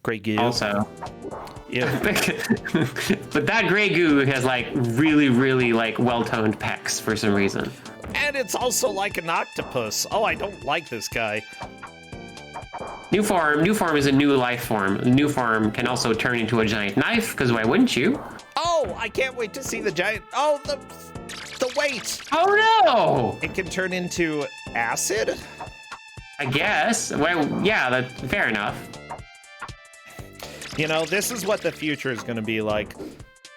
Grey Goo. Also. Yeah. But that Grey Goo has, like, really, really, like, well-toned pecs for some reason. And it's also like an octopus. Oh, I don't like this guy. New form is a new life form. New form can also turn into a giant knife, because why wouldn't you? Oh, I can't wait to see the giant... Oh, the weight! Oh, no! It can turn into acid? I guess. Well, yeah, that's fair enough. You know, this is what the future is going to be like.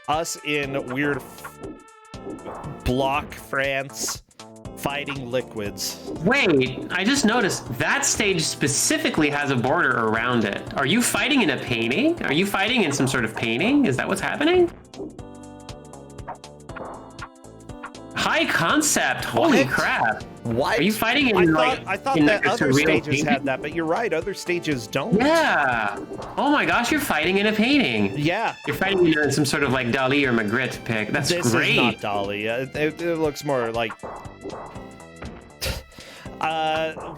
Us in weird block France fighting liquids. Wait, I just noticed that stage specifically has a border around it. Are you fighting in a painting? Are you fighting in some sort of painting? Is that what's happening? High concept. Holy crap. What? Are you fighting in I thought in that like a other surreal stages painting? had that, but you're right, other stages don't. Yeah. Oh my gosh, you're fighting in a painting. Yeah. You're fighting in some sort of like Dali or Magritte pick. That's This great. is not Dolly. It looks more like...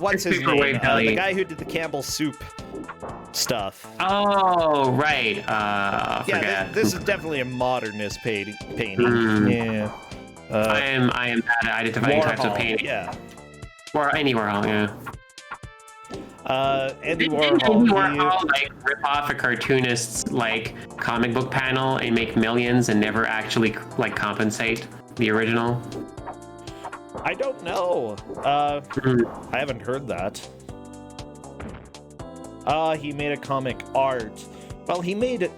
what's his name? The guy who did the Campbell soup stuff. Oh, right. I Yeah, forget. this is definitely a modernist painting. Mm. Yeah. I am bad at identifying types of Warhol, painting. Yeah. Or any Warhol, yeah. Andy Didn't Warhol. Andy Warhol like rip off a cartoonist's like comic book panel and make millions and never actually like compensate the original? I don't know. I haven't heard that. He made a comic art. Well, he made it.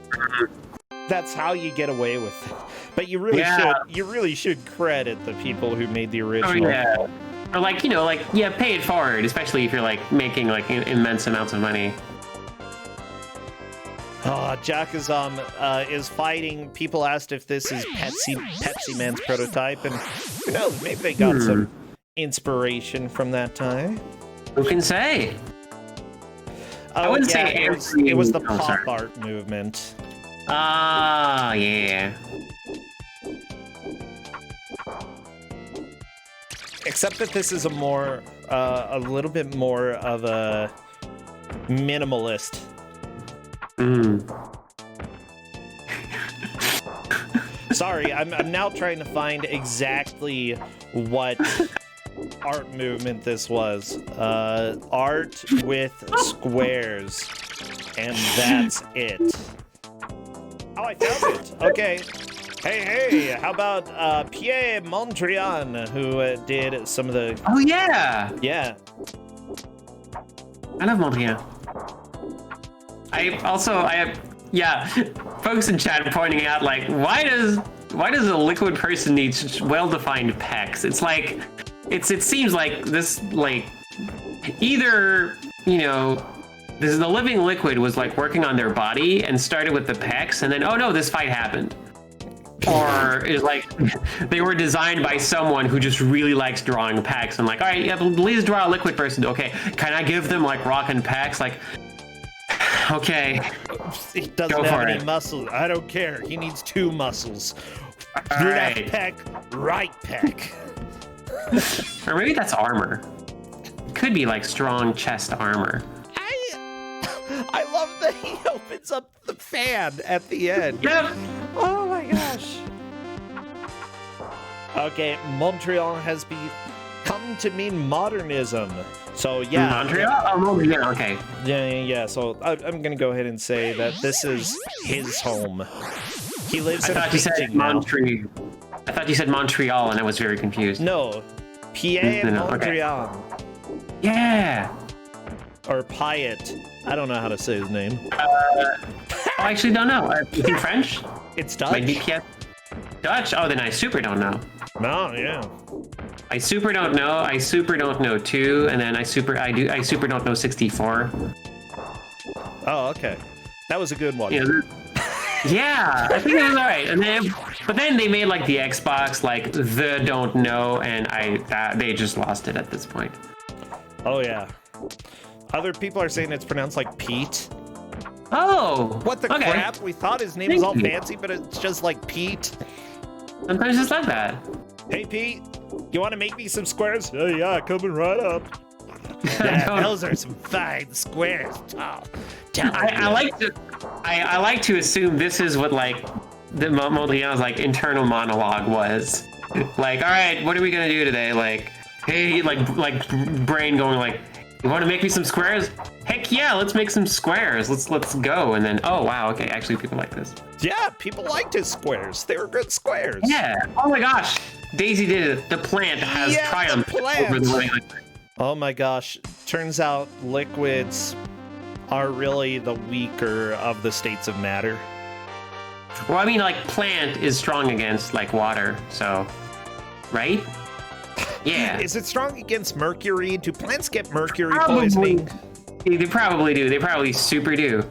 That's how you get away with it. But you really should credit the people who made the original. Oh yeah. Or like, you know, like, yeah, pay it forward, especially if you're like making like immense amounts of money. Jakazam is fighting. People asked if this is Pepsi Man's prototype, and who knows, maybe they got some inspiration from that time. Who can say? Oh, I wouldn't yeah, say it was the oh, pop sorry. art movement. Ah, yeah. Except that this is a more, a little bit more of a minimalist. Sorry, I'm now trying to find exactly what art movement this was. Art with squares. And that's it. Oh, I found it. Okay. Hey, how about Pierre Mondrian, who did some of the... Oh, yeah! Yeah. I love Mondrian. Yeah, folks in chat pointing out, like, why does a liquid person need such well-defined pecs? It's like, it seems like this, like, either, you know, the living liquid was, like, working on their body and started with the pecs, and then, oh no, this fight happened. Or is like they were designed by someone who just really likes drawing pecs and like, all right, yeah, please draw a liquid person. Okay, can I give them like rockin' pecs? Like, okay, He doesn't have any muscles. I don't care. He needs 2 muscles. Left pec, right pec. Or maybe that's armor. It could be like strong chest armor. I love that he opens up the fan at the end. Yep. Oh my gosh. Okay, Montreal has come to mean modernism. So yeah. Montreal? Oh, Montreal. Okay. Yeah. So I'm gonna go ahead and say that this is his home. He lives in a painting now. I thought you said Montreal, and I was very confused. No, Pierre Mondrian. Okay. Yeah. Or Pyatt. I don't know how to say his name. I actually don't know. You think French? It's Dutch. Maybe Pierre. Dutch? Oh, then I super don't know. No, yeah. I super don't know. I super don't know 2, and then I super don't know 64. Oh, okay. That was a good one. Yeah, I think it was alright. And but then they made like the Xbox like the don't know, and they just lost it at this point. Oh yeah. Other people are saying it's pronounced like Pete. Oh, What the crap? We thought his name was all fancy, but it's just like Pete. Sometimes it's like that. Hey Pete, you want to make me some squares? Oh yeah, coming right up. Yeah, those are some fine squares. Oh, I like to assume this is what like the Mondrian's like internal monologue was. Like, all right, what are we gonna do today? Like, hey, like brain going like, you want to make me some squares? Heck yeah, let's make some squares. Let's go. And then, oh wow, okay, actually people like this. Yeah, people liked his squares. They were good squares. Yeah. Oh my gosh, Daisy did it. The plant has triumphed over the living liquid. Oh my gosh. Turns out liquids are really the weaker of the states of matter. Well, I mean, like, plant is strong against, like, water, so... Right? Yeah. Is it strong against mercury? Do plants get mercury poisoning? They probably do. They probably super do.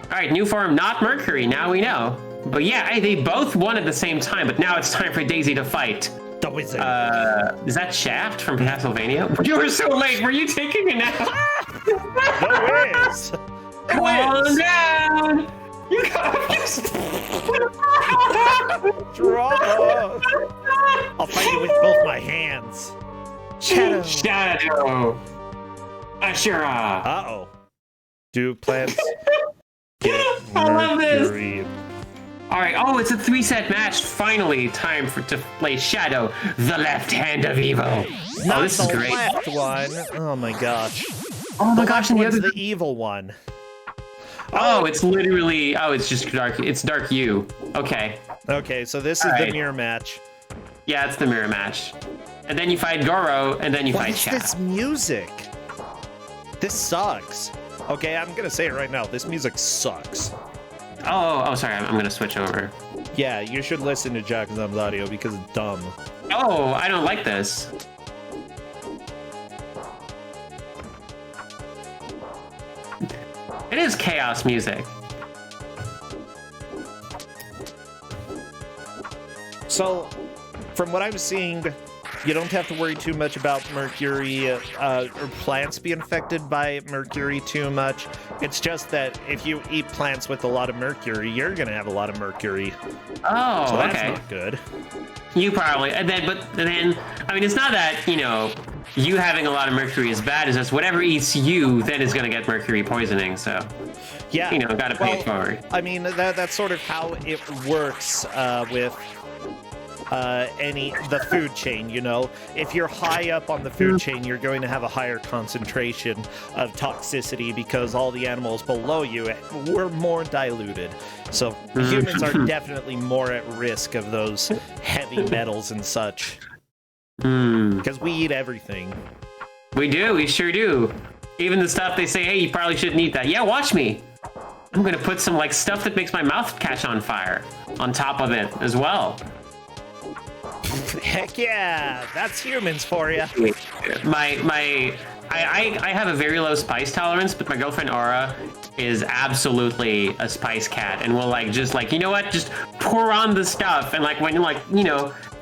All right, new form, not mercury. Now we know. But yeah, they both won at the same time. But now it's time for Daisy to fight. The wizard. Is that Shaft from Castlevania? You were so late. Were you taking a nap? The Wiz. Calm down. You got Drama. I'll fight you with both my hands. Shadow. Ashura. Uh-oh. Do plants get I love this. mercury? All right. Oh, it's a 3-set match. Finally, time to play Shadow, the left hand of evil. Not this is the great. left one. Oh my gosh. Oh my gosh, and the one's other. the evil one. Oh, it's literally. Oh, it's just dark. It's Dark U. Okay. Okay, so this is All the right. mirror match. Yeah, it's the mirror match. And then you fight Goro, and then you What fight is Shadow. this music? This sucks. Okay, I'm gonna say it right now. This music sucks. Oh, sorry. I'm gonna switch over. Yeah, you should listen to Jack Zum's audio because it's dumb. Oh, I don't like this. It is chaos music. So, from what I'm seeing, you don't have to worry too much about mercury or plants being affected by mercury too much. It's just that if you eat plants with a lot of mercury, you're gonna have a lot of mercury. Oh, So that's okay. not good. You probably, I mean, it's not that, you having a lot of mercury is bad. It's just whatever eats you then is going to get mercury poisoning. So, Yeah. got to pay it forward. I mean, that's sort of how it works with the food chain, If you're high up on the food chain, you're going to have a higher concentration of toxicity because all the animals below you were more diluted. So humans are definitely more at risk of those heavy metals and such. Because we eat everything. We do. We sure do. Even the stuff they say, hey, you probably shouldn't eat that. Yeah, watch me. I'm going to put some stuff that makes my mouth catch on fire on top of it as well. Heck yeah, that's humans for you. I have a very low spice tolerance, but my girlfriend Aura is absolutely a spice cat, and will just you know what, just pour on the stuff, and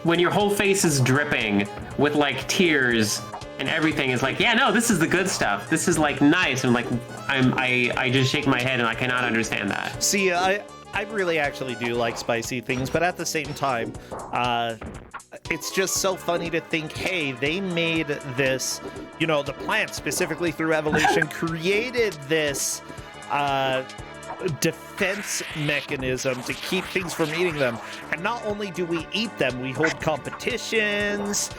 when your whole face is dripping with tears and everything is yeah, no, this is the good stuff. This is nice, and I just shake my head and I cannot understand that. See, I really actually do like spicy things, but at the same time, it's just so funny to think, hey, they made this, the plant specifically through evolution created this defense mechanism to keep things from eating them. And not only do we eat them, we hold competitions.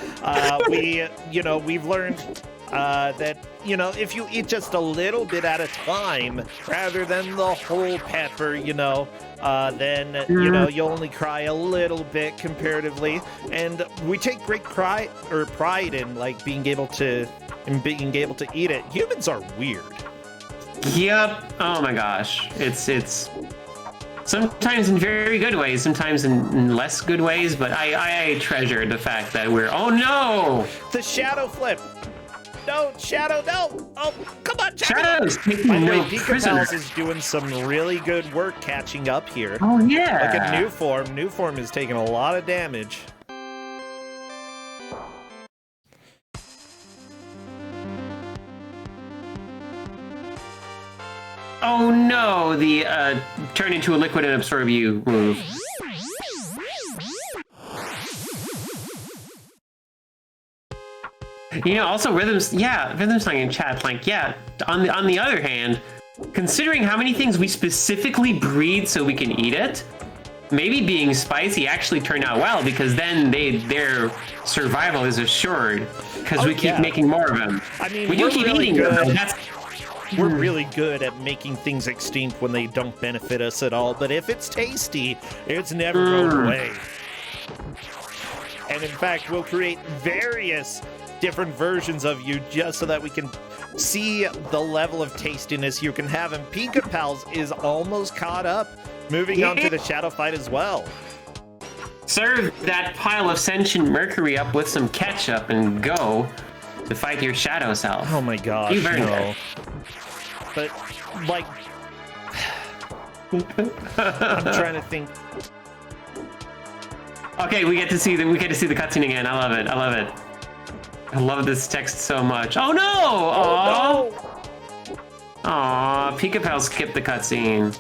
We've learned that, if you eat just a little bit at a time rather than the whole pepper, then, you'll only cry a little bit comparatively. And we take great pride in being able to eat it. Humans are weird. Yep. Oh my gosh. It's sometimes in very good ways, sometimes in less good ways, but I treasure the fact that oh no! The shadow flip. No, Shadow, no! Oh, come on, Shadow's taking By the way, no prisoners. Ku5ogrande is doing some really good work catching up here. Oh yeah. Look at New Form. New Form is taking a lot of damage. Oh no, the turn into a liquid and absorb you move. Also Rhythm's not in chat, on the other hand, considering how many things we specifically breed so we can eat it, maybe being spicy actually turned out well, because then their survival is assured, because we keep making more of them. I mean, we do keep really eating them. We're really good at making things extinct when they don't benefit us at all, but if it's tasty, it's never going away. And in fact, we'll create various different versions of you just so that we can see the level of tastiness you can have. And Ku5ogrande is almost caught up, moving on to the shadow fight as well. serve that pile of sentient mercury up with some ketchup and go to fight your shadow self. Oh my gosh, You earned no. it. But, like... I'm trying to think... Okay, we get to see the cutscene again. I love it. I love it. I love this text so much. Oh no! Oh no! Aw, Pika-Pal skipped the cutscene.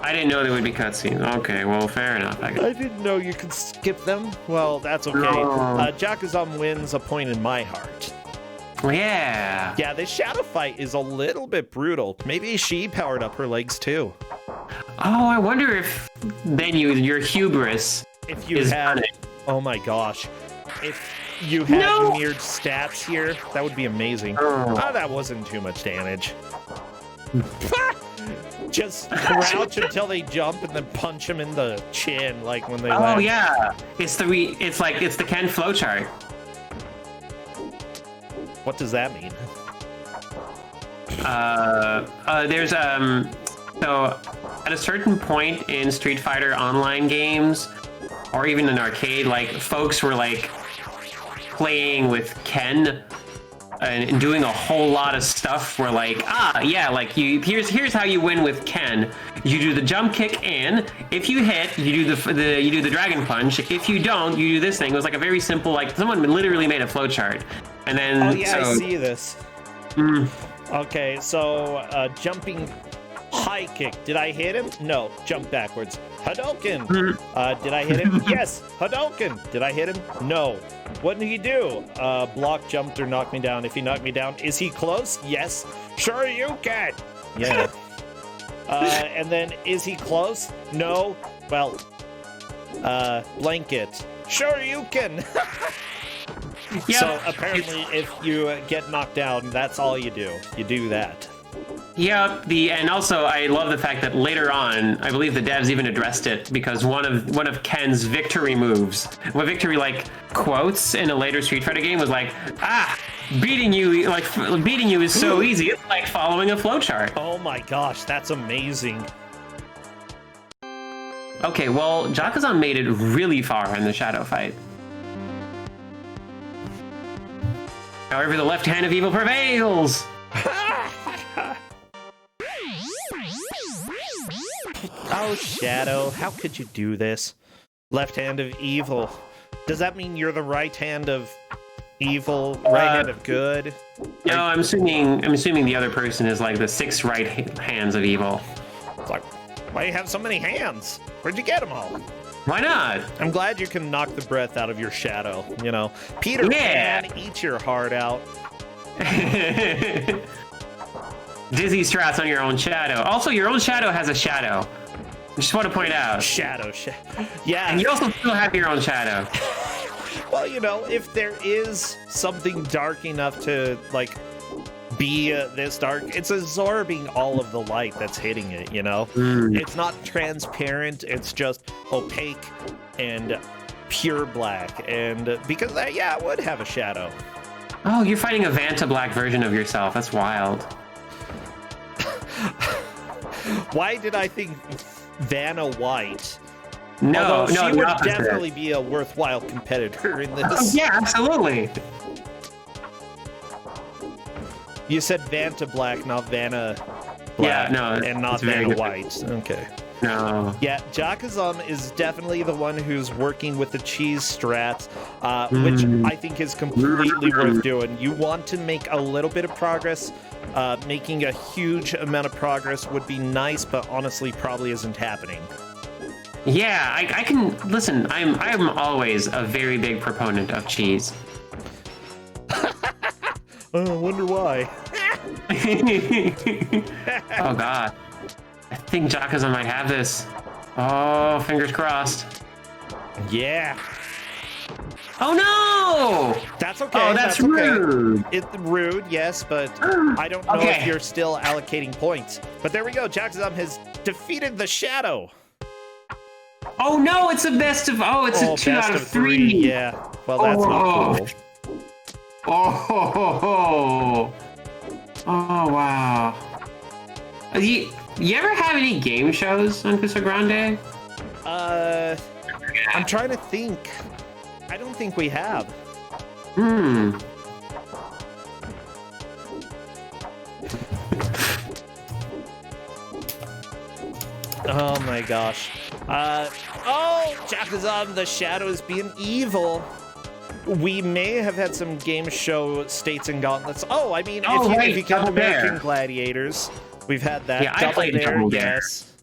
I didn't know there would be cutscenes. Okay, well, fair enough. I didn't know you could skip them. Well, that's okay. No. Jakuzam wins a point in my heart. Yeah. Yeah, this shadow fight is a little bit brutal. Maybe she powered up her legs too. Oh, I wonder if then your hubris If you is had... funny. Oh my gosh. If you had No! mirrored stats here, that would be amazing. Oh. Oh, that wasn't too much damage. Just crouch until they jump and then punch them in the chin, like when they Oh land. yeah, it's the Ken flowchart. What does that mean? There's so at a certain point in Street Fighter online games, or even in arcade, like folks were like playing with Ken and doing a whole lot of stuff where like, here's how you win with Ken. You do the jump kick in. If you hit, you do the dragon punch. If you don't, you do this thing. It was like a very simple, like someone literally made a flowchart. And then Oh yeah, I see this. Okay, so jumping high kick. Did I hit him? No. Jump backwards. Hadouken. Did I hit him? Yes. Hadouken. Did I hit him? No. What did he do? Block, jumped, or knock me down. If he knocked me down, is he close? Yes. Sure you can. Yeah. And then, is he close? No. Well, blanket. Sure you can. Yeah, So apparently, if you get knocked down, that's all you do. You do that. yeah. And also I love the fact that later on, I believe the devs even addressed it because one of Ken's victory moves, what victory like quotes in a later Street Fighter game was like, beating you is so easy. It's like following a flowchart. Oh my gosh, that's amazing. Okay, well, Jakuzan made it really far in the shadow fight. However, the left hand of evil prevails. Oh, Shadow, how could you do this? Left hand of evil. Does that mean you're the right hand of evil, right hand of good? No, I'm assuming the other person is like the 6 right hands of evil. It's like, why do you have so many hands? Where'd you get them all? Why not? I'm glad you can knock the breath out of your shadow, you know. Peter Pan, eat your heart out. Dizzy strats on your own shadow. Also, your own shadow has a shadow. I just want to point out. Shadow. Yeah. And you also still have your own shadow. Well, you know, if there is something dark enough to, like, be this dark, it's absorbing all of the light that's hitting it, you know? It's not transparent, it's just opaque and pure black. And because that, yeah, it would have a shadow. Oh, you're fighting a Vanta Black version of yourself. That's wild. Why did I think Vanna White? No, Although she would opposite. definitely be a worthwhile competitor in this. Oh, yeah, absolutely. You said Vanta Black, not Vanna Black. Yeah, no, and not it's very Vanna good. White. Okay. No. Yeah, Jakuzam is definitely the one who's working with the cheese strats, which I think is completely worth doing. You want to make a little bit of progress. Making a huge amount of progress would be nice, but honestly probably isn't happening. Yeah, I can listen. I'm always a very big proponent of cheese. I wonder why. Oh god, I think Jakuzan might have this. Oh, fingers crossed. Yeah. Oh no! That's okay. Oh, that's okay. rude. It's rude, yes, but I don't know Okay. if you're still allocating points. But there we go. Jakuzam has defeated the Shadow. Oh no, it's a best of. Oh, it's a 2 best out of 3. Yeah. Well, that's not cool. Oh, wow. You ever have any game shows on Ku5ogrande? I'm trying to think. I don't think we have. Oh my gosh. Jakazan, the Shadows being evil. We may have had some game show states and gauntlets. Oh, I mean, if you count American Gladiators, we've had that. Yeah, I played Double Dare. Yes.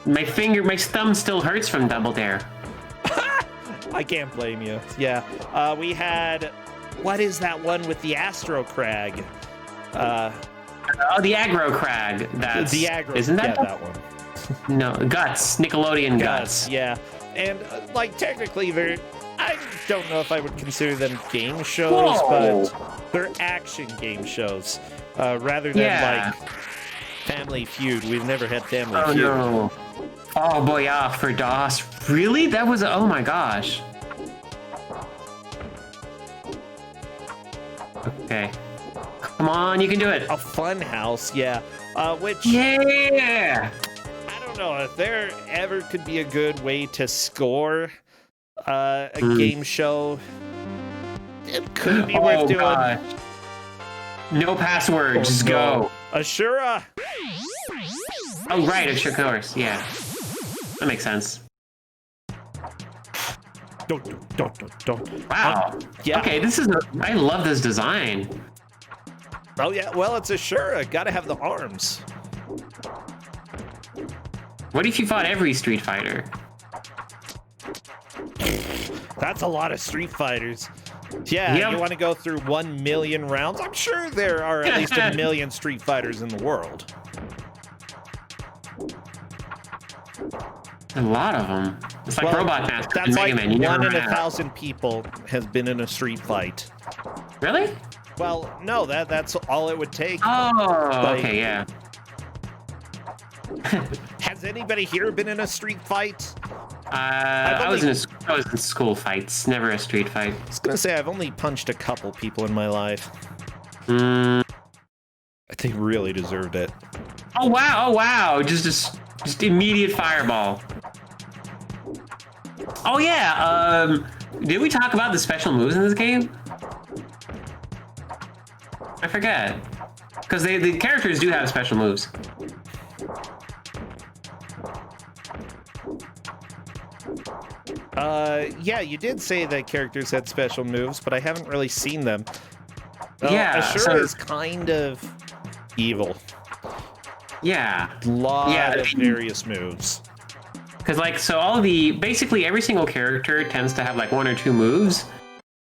My thumb still hurts from Double Dare. I can't blame you. Yeah. We had, what is that one with the Astro Crag? The Aggro Crag. That's the Aggro. Isn't that that one? No, Guts. Nickelodeon Guts. Yeah. And like technically I don't know if I would consider them game shows, Whoa. but they're action game shows rather than like Family Feud. We've never had Family Feud. No. Oh boy, yeah, for DOS. Really? That was, oh my gosh. Okay. Come on, you can do it. A fun house, yeah. Which, yeah. I don't know, if there ever could be a good way to score a game show, it could be worth doing. Gosh. No password, just go. Ashura! Oh, right, of course, yeah. That makes sense. Don't. Wow. Yeah. Okay, I love this design. Oh, yeah, well, it's Ashura. Gotta have the arms. What if you fought every Street Fighter? That's a lot of Street Fighters. Yeah, Yep. You want to go through 1 million rounds? I'm sure there are at least a million Street Fighters in the world. A lot of them. It's like Robot Master and That's Mega like Man. You 1 never in ran 1,000 people has been in a street fight. Really? Well, no, that's all it would take. Oh, okay, yeah. Has anybody here been in a street fight? I was in school fights, never a street fight. I was gonna say I've only punched a couple people in my life. Mm. They really deserved it. Oh wow! Just immediate fireball. Oh yeah. Did we talk about the special moves in this game? I forget. Because the characters do have special moves. Yeah, you did say that characters had special moves, but I haven't really seen them. Yeah, Ashura is kind of evil. Yeah. Lot of various moves. Because basically every single character tends to have like 1 or 2 moves,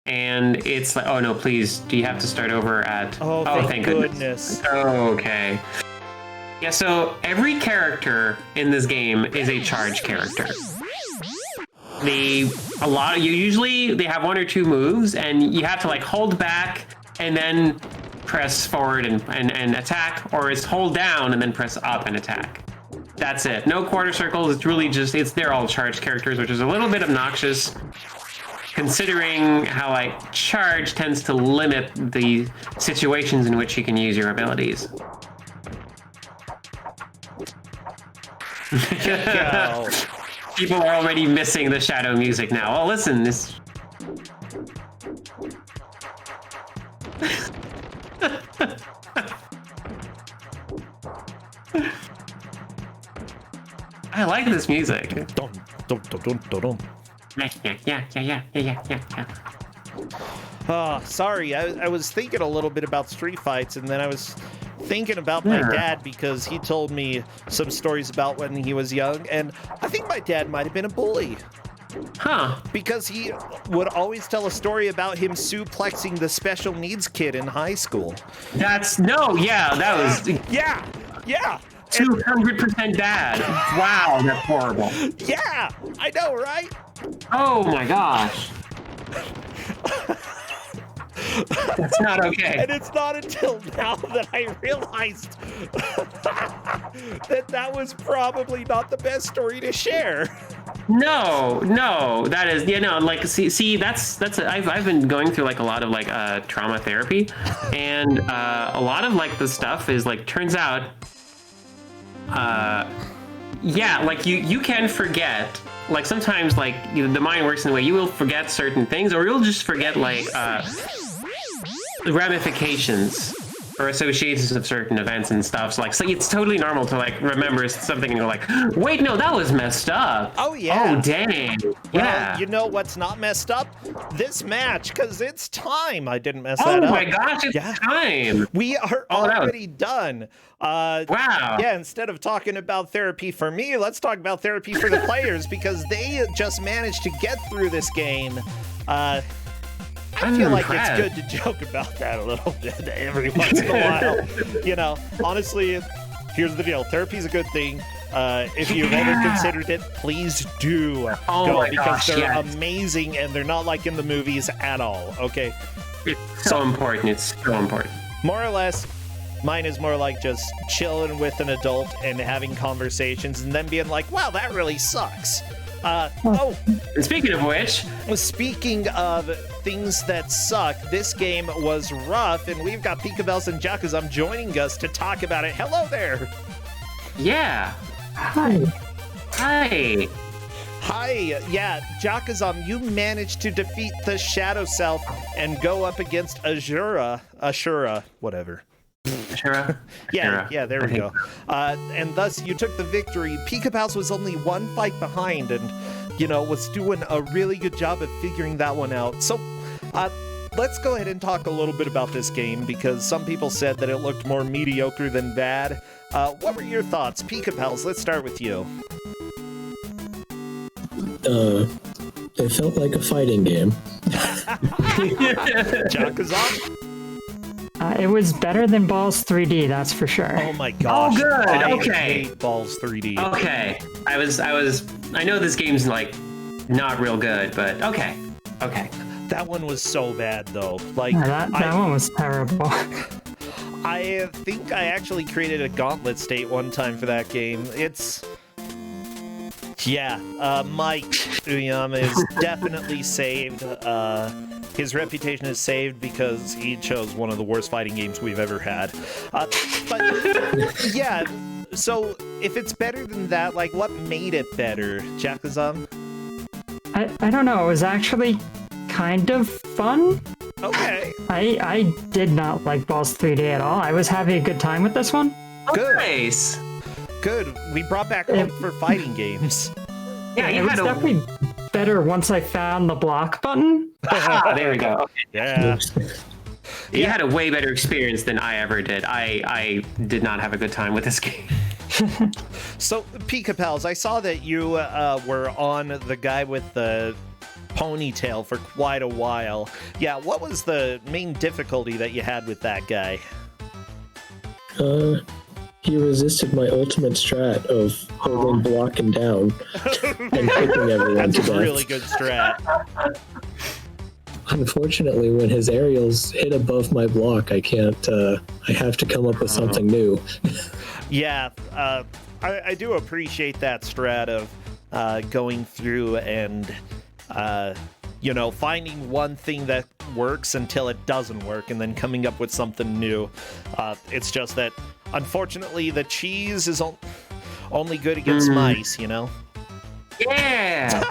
and it's like, oh no, please, do you have to start over at? Oh, thank goodness. Okay. Yeah, so every character in this game is a charge character. Usually they have 1 or 2 moves, and you have to like hold back and then press forward and attack, or it's hold down and then press up and attack. That's it. No quarter circles. It's really they're all charged characters, which is a little bit obnoxious considering how like charge tends to limit the situations in which you can use your abilities. Go. People are already missing the shadow music now. Oh, listen, this. I like this music. Yeah. Oh, sorry. I was thinking a little bit about street fights, and then I was thinking about my dad because he told me some stories about when he was young, and I think my dad might have been a bully. Huh. Because he would always tell a story about him suplexing the special needs kid in high school. That was... Yeah. 200% dad. Wow, that's horrible. Yeah, I know, right? Oh my gosh. That's not okay. And it's not until now that I realized that was probably not the best story to share. No, that is, I've been going through like a lot of like trauma therapy, and a lot of like the stuff is like, turns out, like you can forget like sometimes like the mind works in a way you will forget certain things, or you'll just forget like ramifications or associations of certain events and stuff. So it's totally normal to like remember something and go like, wait, no, that was messed up. Oh yeah. Oh dang. Yeah. Well, you know what's not messed up? This match, because it's time. I didn't mess that up. Oh my gosh, it's time. We are already done. Wow. Yeah, instead of talking about therapy for me, let's talk about therapy for the players, because they just managed to get through this game. I feel like it's good to joke about that a little bit every once in a while. You know, honestly, here's the deal. Therapy's a good thing. If you've ever considered it, please do go, because they're amazing and they're not like in the movies at all, okay? It's so important. It's so important. More or less, mine is more like just chilling with an adult and having conversations and then being like, wow, that really sucks. And speaking of which, speaking of things that suck, this game was rough, and we've got Ku5ogrande and Jakuzum joining us to talk about it. Hello there. Yeah. Hi. Hi. Hi. Yeah, Jakuzum, you managed to defeat the Shadow Self and go up against Ashura, whatever. Ashura? Yeah, there we go. And thus you took the victory. Ku5ogrande was only one fight behind and, was doing a really good job of figuring that one out. So, let's go ahead and talk a little bit about this game, because some people said that it looked more mediocre than bad. What were your thoughts? Ku5ogrande, let's start with you. It felt like a fighting game. Jakuzum? It was better than Balls 3D, that's for sure. Oh my gosh. Oh, good. I Okay. hate Balls 3D. Okay. I know this game's like not real good, but okay. That one was so bad though. Like Yeah, that one was terrible. I think I actually created a gauntlet state one time for that game. Mike Uyama is definitely saved. His reputation is saved because he chose one of the worst fighting games we've ever had. But yeah, so if it's better than that, like what made it better, Jakuzum? I don't know, it was actually kind of fun. Okay. I did not like Balls 3D at all. I was having a good time with this one. Good. Nice. Good. We brought back hope for fighting games. Yeah, it was definitely better once I found the block button. There we go. Yeah. You had a way better experience than I ever did. I did not have a good time with this game. So, Ku5ogrande, I saw that you were on the guy with the ponytail for quite a while. Yeah, what was the main difficulty that you had with that guy? He resisted my ultimate strat of holding blocking down and kicking everyone to That's death. a really good strat. Unfortunately, when his aerials hit above my block, I can't, I have to come up with something new. Yeah, I do appreciate that strat of going through and, finding one thing that works until it doesn't work and then coming up with something new. It's just that, unfortunately, the cheese is only good against mice, Yeah.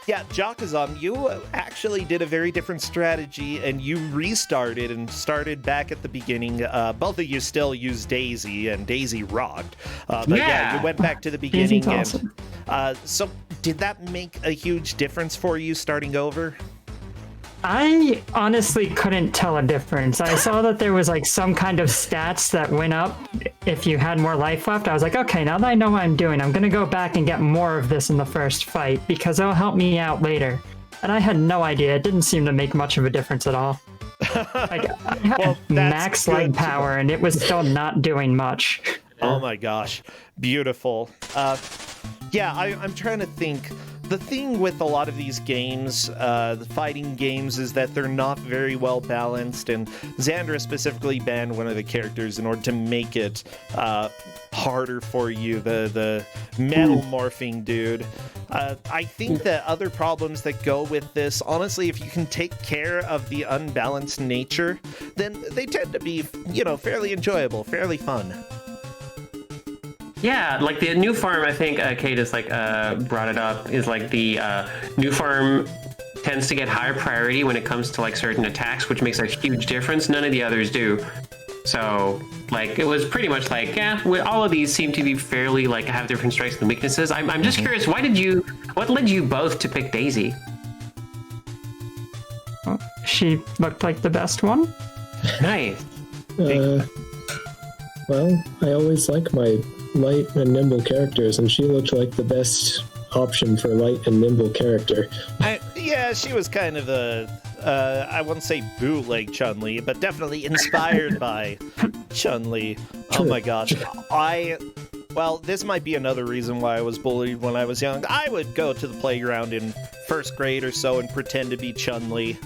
Yeah, Jakuzum, you actually did a very different strategy, and you restarted and started back at the beginning. Both of you still use Daisy, and Daisy rocked. But yeah, you went back to the beginning. Daisy's and, so did that make a huge difference for you starting over? I honestly couldn't tell a difference. I saw that there was like some kind of stats that went up if you had more life left. I was like, okay, now that I know what I'm doing, I'm gonna go back and get more of this in the first fight because it'll help me out later. And I had no idea. It didn't seem to make much of a difference at all. Like, I had max leg power and it was still not doing much. Oh my gosh, beautiful. Yeah, I'm trying to think. The thing with a lot of these games, the fighting games, is that they're not very well balanced, and Xandra specifically banned one of the characters in order to make it harder for you, the metal morphing dude. I think that other problems that go with this, honestly, if you can take care of the unbalanced nature, then they tend to be, fairly enjoyable, fairly fun. Yeah, like the new farm, I think Kate just like brought it up, is like the new farm tends to get higher priority when it comes to like certain attacks, which makes a huge difference. None of the others do. So like it was pretty much like, yeah, all of these seem to be fairly like have different strengths and weaknesses. I'm just curious, what led you both to pick Daisy? She looked like the best one. Nice. Well, I always like my light and nimble characters, and she looked like the best option for light and nimble character. Yeah, she was kind of a, I wouldn't say bootleg Chun-Li, but definitely inspired by Chun-Li. Oh my gosh. Well, this might be another reason why I was bullied when I was young. I would go to the playground in first grade or so and pretend to be Chun-Li.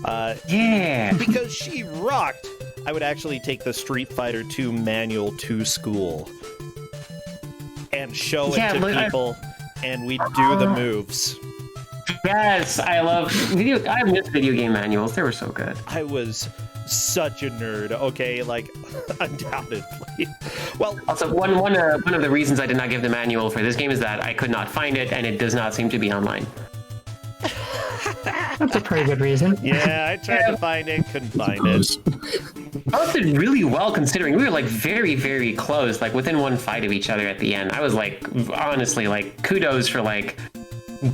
Yeah. Because she rocked. I would actually take the Street Fighter 2 manual to school and show it to people, and we'd do the moves. Yes, I miss video game manuals. They were so good. I was such a nerd, okay? Like, undoubtedly. Well, also, one of the reasons I did not give the manual for this game is that I could not find it, and it does not seem to be online. That's a pretty good reason. Yeah, I tried to find it, couldn't find it. Both did really well considering we were like very, very close, like within one fight of each other at the end. I was like, honestly, like kudos for like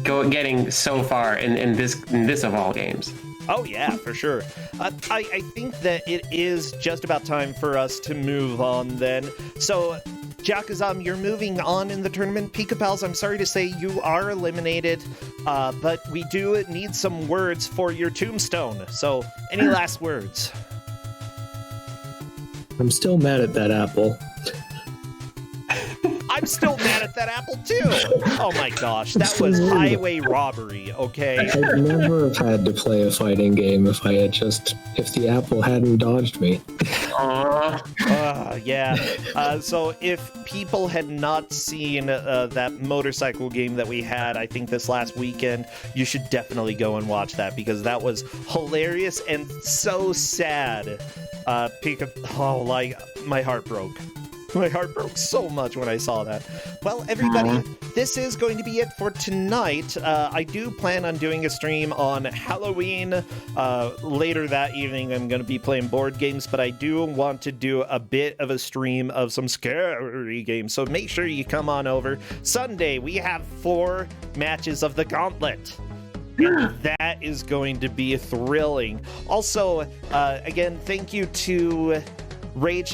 getting so far in this of all games. Oh yeah, for sure. I think that it is just about time for us to move on then. So, Jakuzam, you're moving on in the tournament. Pika Pals, I'm sorry to say you are eliminated, but we do need some words for your tombstone. So, any last words? I'm still mad at that apple. I'm still mad at that apple too. Oh my gosh, that was highway robbery, okay? I'd never have had to play a fighting game if the apple hadn't dodged me. Yeah. So if people had not seen that motorcycle game that we had, I think this last weekend, you should definitely go and watch that because that was hilarious and so sad. Like my heart broke. My heart broke so much when I saw that. Well, everybody, this is going to be it for tonight. I do plan on doing a stream on Halloween. Later that evening, I'm going to be playing board games, but I do want to do a bit of a stream of some scary games. So make sure you come on over. Sunday, we have 4 matches of the Gauntlet. That is going to be thrilling. Also, again, thank you to Rage